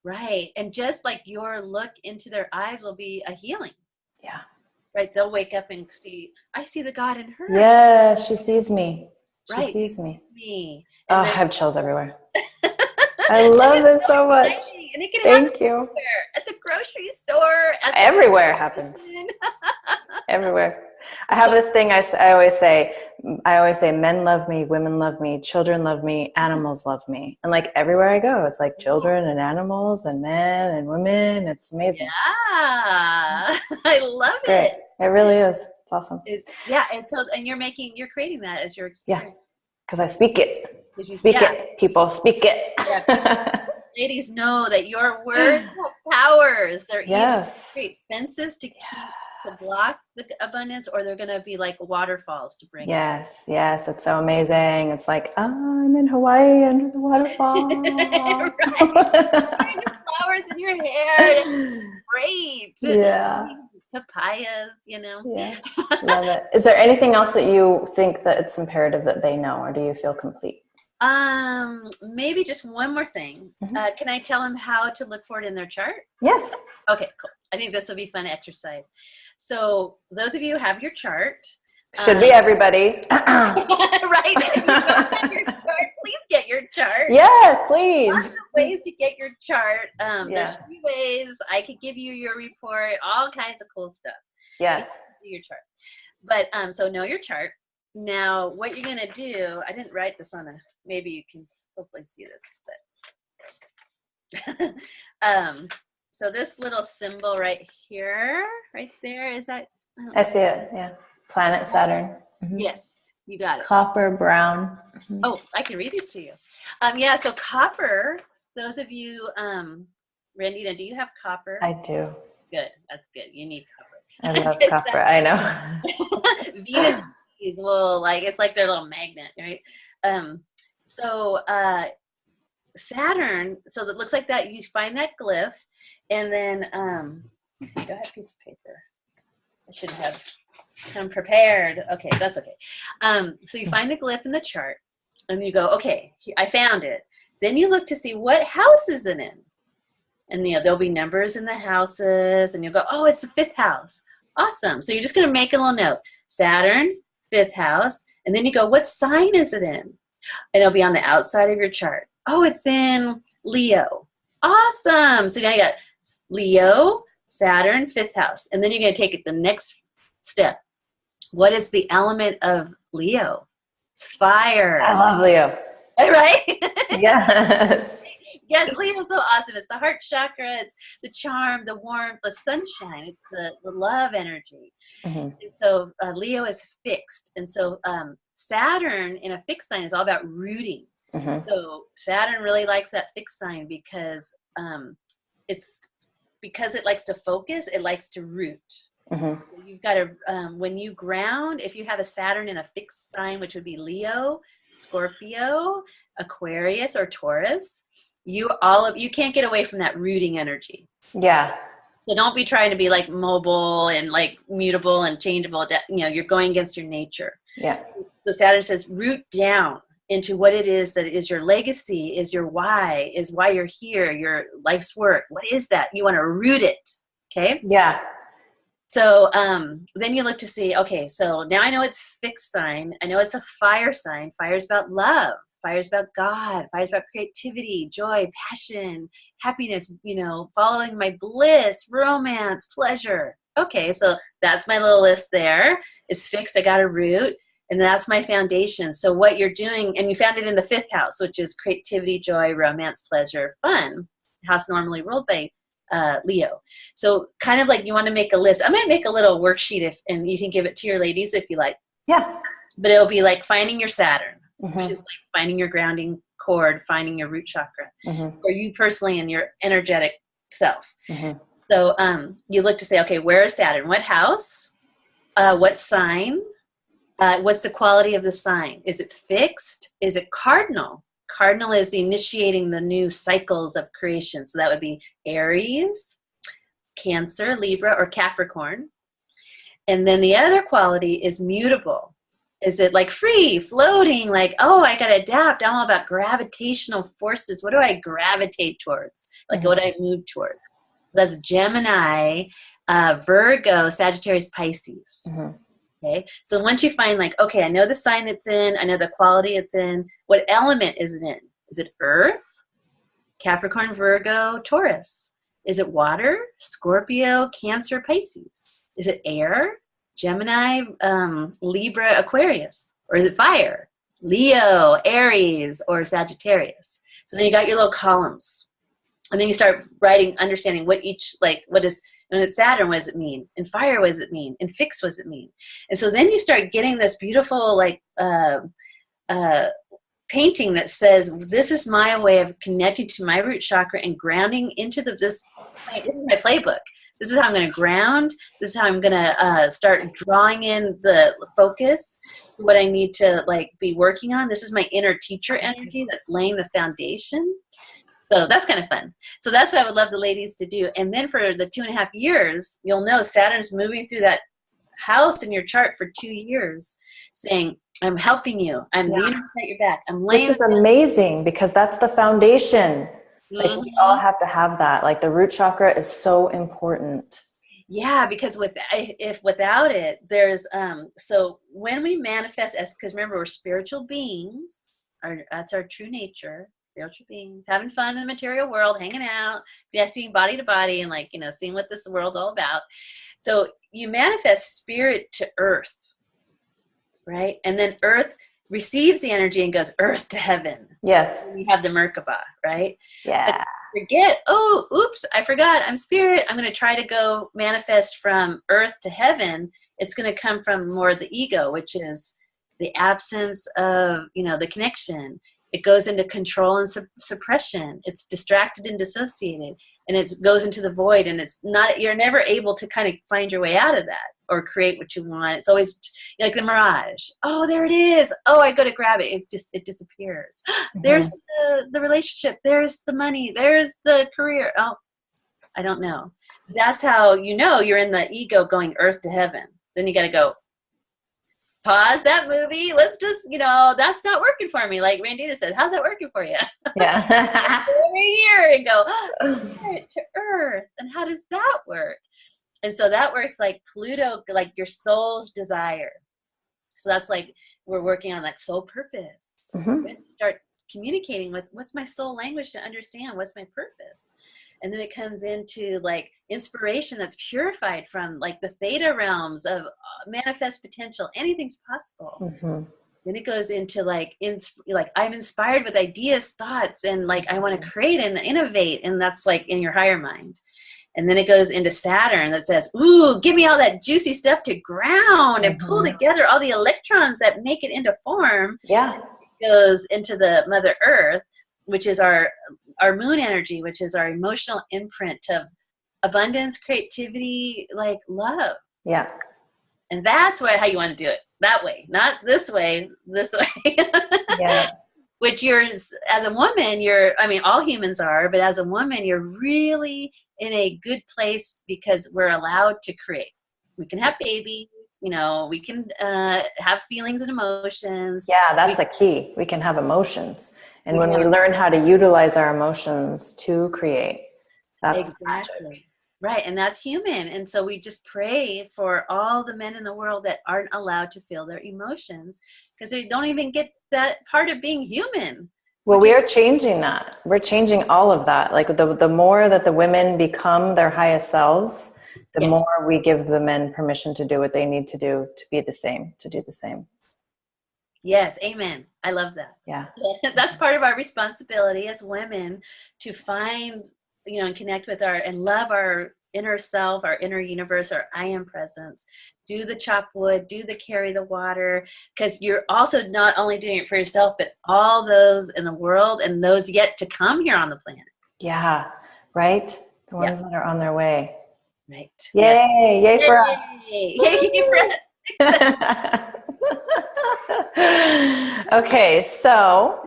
Right. And just like your look into their eyes will be a healing. Yeah. Right. They'll wake up and I see the God in her. Yeah, she sees me. She sees me. And I have chills everywhere. I love this so much. And it can Thank you. At the grocery store. Everywhere happens. Everywhere. I have this thing I always say, I always say men love me, women love me, children love me, animals love me. And like everywhere I go, it's like children and animals and men and women. It's amazing. Yeah. I love It's great. it. It really is. It's awesome. Yeah. And so, and you're creating that as your Yeah. experience. Because I speak it. Speak Yeah. it. People speak it. Yeah. Ladies know that your words have powers. They're either create fences to keep to block the abundance, or they're going to be like waterfalls to bring it. Yes, it's so amazing. It's like, oh, I'm in Hawaii under the waterfall. Right. Flowers in your hair. It's great. Yeah. Papayas, you know. Yeah. Love it. Is there anything else that you think that it's imperative that they know, or do you feel complete? Maybe just one more thing. Can I tell them how to look for it in their chart? Yes. Okay, cool. I think this will be fun exercise. So those of you who have your chart. Should be everybody. Right. If you don't have your chart, please get your chart. Yes, please. Lots of ways to get your chart. There's 3 ways. I could give you your report, all kinds of cool stuff. Yes. Do your chart. But so know your chart. Now what you're gonna do, I didn't write this on maybe you can hopefully see this, but so this little symbol right here, right there, is that? I see it, yeah. Planet Saturn. Mm-hmm. Yes, you got it. Copper brown. Mm-hmm. Oh, I can read these to you. Yeah, so copper, those of you, Randina, do you have copper? I do. Good, that's good. You need copper. I love copper, I know. Venus, well, like, it's like their little magnet, right? So Saturn, so it looks like that, you find that glyph, and then, let me see, do I have a piece of paper? I should have come prepared. Okay, that's okay. So you find the glyph in the chart, and you go, okay, I found it. Then you look to see what house is it in. And there'll be numbers in the houses, and you'll go, oh, it's the 5th house. Awesome. So you're just going to make a little note. Saturn, 5th house, and then you go, what sign is it in? And it'll be on the outside of your chart. Oh, it's in Leo. Awesome. So now you got Leo, Saturn, 5th house. And then you're going to take it the next step. What is the element of Leo? It's fire. I love Leo. Right? Yes. Yes, Leo is so awesome. It's the heart chakra. It's the charm, the warmth, the sunshine. It's the love energy. Mm-hmm. And so Leo is fixed. And so Saturn in a fixed sign is all about rooting. Mm-hmm. So Saturn really likes that fixed sign because it likes to focus, it likes to root. Mm-hmm. So you've got to, when you ground, if you have a Saturn in a fixed sign, which would be Leo, Scorpio, Aquarius, or Taurus, you can't get away from that rooting energy. Yeah. So don't be trying to be like mobile and like mutable and changeable. You're going against your nature. Yeah. So Saturn says root down into what it is that is your legacy, is your why, is why you're here, your life's work. What is that? You want to root it. Okay. Yeah. So then you look to see, okay, so now I know it's fixed sign. I know it's a fire sign. Fire is about love. Fire is about God. Fire is about creativity, joy, passion, happiness, following my bliss, romance, pleasure. Okay, so that's my little list there. It's fixed. I got a root. And that's my foundation. So what you're doing, and you found it in the 5th house, which is creativity, joy, romance, pleasure, fun. House normally ruled by Leo. So kind of like you want to make a list. I might make a little worksheet and you can give it to your ladies if you like. Yeah. But it'll be like finding your Saturn, mm-hmm. which is like finding your grounding cord, finding your root chakra, mm-hmm. for you personally and your energetic self. Mm-hmm. So you look to say, okay, where is Saturn? What house? What sign? What's the quality of the sign? Is it fixed? Is it cardinal? Cardinal is initiating the new cycles of creation. So that would be Aries, Cancer, Libra, or Capricorn. And then the other quality is mutable. Is it like free, floating, like, oh, I got to adapt. I'm all about gravitational forces. What do I gravitate towards? Like, mm-hmm. what do I move towards? That's Gemini, Virgo, Sagittarius, Pisces. Mm-hmm. Okay, so once you find like, okay, I know the sign it's in, I know the quality it's in, what element is it in? Is it Earth, Capricorn, Virgo, Taurus? Is it water, Scorpio, Cancer, Pisces? Is it air, Gemini, Libra, Aquarius? Or is it fire? Leo, Aries, or Sagittarius. So then you got your little columns. And then you start writing, understanding what each, like, what is, and it's Saturn, what does it mean? And fire, what does it mean? And fixed, what does it mean? And so then you start getting this beautiful, like, painting that says, this is my way of connecting to my root chakra and grounding into this is my playbook. This is how I'm going to ground. This is how I'm going to start drawing in the focus, what I need to, like, be working on. This is my inner teacher energy that's laying the foundation. So that's kind of fun. So that's what I would love the ladies to do. And then for the 2.5 years, you'll know Saturn's moving through that house in your chart for 2 years, saying, I'm helping you. I'm the universe at your back. I'm laying. Which is amazing, because that's the foundation. Like, we all have to have that. Like, the root chakra is so important. Yeah, because without it, there's so when we manifest, as, because remember, we're spiritual beings. That's our true nature. Spiritual beings having fun in the material world, hanging out, connecting body to body, and, like, you know, seeing what this world's all about. So you manifest spirit to earth, right? And then earth receives the energy and goes earth to heaven. Yes. And you have the Merkaba, right? Yeah. But forget, oh, oops, I forgot, I'm spirit. I'm going to try to go manifest from earth to heaven. It's going to come from more the ego, which is the absence of, you know, the connection. It goes into control and suppression. It's distracted and dissociated, and it goes into the void, and it's not, you're never able to kind of find your way out of that or create what you want. It's always like the mirage. Oh, there it is. Oh, I go to grab it. It disappears. There's the relationship. There's the money. There's the career. Oh, I don't know. That's how you know you're in the ego going earth to heaven. Then you got to go, pause that movie. Let's just, you know, that's not working for me. Like Randita said, how's that working for you? Yeah. Over here and go, spirit to earth. And how does that work? And so that works like Pluto, like your soul's desire. So that's like, we're working on like soul purpose. Start communicating with, what's my soul language to understand what's my purpose? And then it comes into like inspiration that's purified from like the theta realms of manifest potential. Anything's possible. Then it goes into like, I'm inspired with ideas, thoughts, and like I want to create and innovate. And that's like in your higher mind. And then it goes into Saturn that says, ooh, give me all that juicy stuff to ground and pull together all the electrons that make it into form. Yeah. It goes into the Mother Earth, which is our moon energy, which is our emotional imprint of abundance, creativity, like love. Yeah. And that's how you want to do it. That way, not this way, this way. Yeah. Which as a woman, all humans are, but as a woman, you're really in a good place because we're allowed to create. We can have babies, you know, we can have feelings and emotions. Yeah, that's the key. We can have emotions. And when we learn how to utilize our emotions to create, that's exactly right. And that's human. And so we just pray for all the men in the world that aren't allowed to feel their emotions because they don't even get that part of being human. Well, we are changing that. We're changing all of that. Like the more that the women become their highest selves, the more we give the men permission to do what they need to do to be the same, to do the same. Yes. Amen. I love that. Yeah. That's part of our responsibility as women to find, you know, and connect with and love our inner self, our inner universe, our I am presence. Do the chop wood, do the carry the water, because you're also not only doing it for yourself, but all those in the world and those yet to come here on the planet. Yeah, right? The ones that are on their way. Right. Yay, yay for us. Yay for us. Okay, so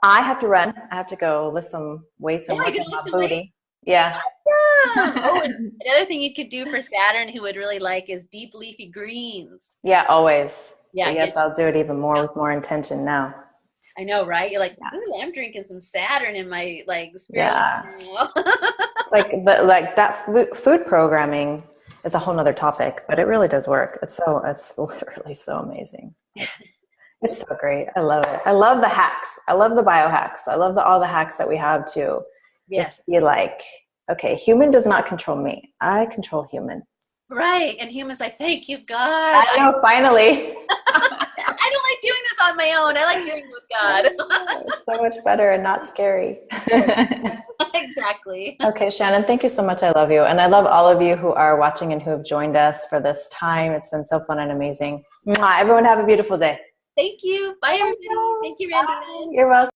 I have to run. I have to go lift some weights and work on my booty. Yeah. Oh, and another thing you could do for Saturn, who would really like, is deep leafy greens. Yeah, always. Yeah. But yes, I'll do it even more with more intention now. I know, right? You're like, ooh, I'm drinking some Saturn in my spirit. Yeah. It's like that food programming is a whole nother topic, but it really does work. It's literally so amazing. It's so great. I love it. I love the hacks. I love the biohacks. I love all the hacks that we have to just be like, okay, human does not control me. I control human. Right. And humans like, thank you, God. I know, finally. on my own. I like doing it with God. It's so much better and not scary. Exactly. Okay, Shannon, thank you so much. I love you. And I love all of you who are watching and who have joined us for this time. It's been so fun and amazing. Mwah. Everyone have a beautiful day. Thank you. Bye, everybody. Thank you, Randy. You're welcome.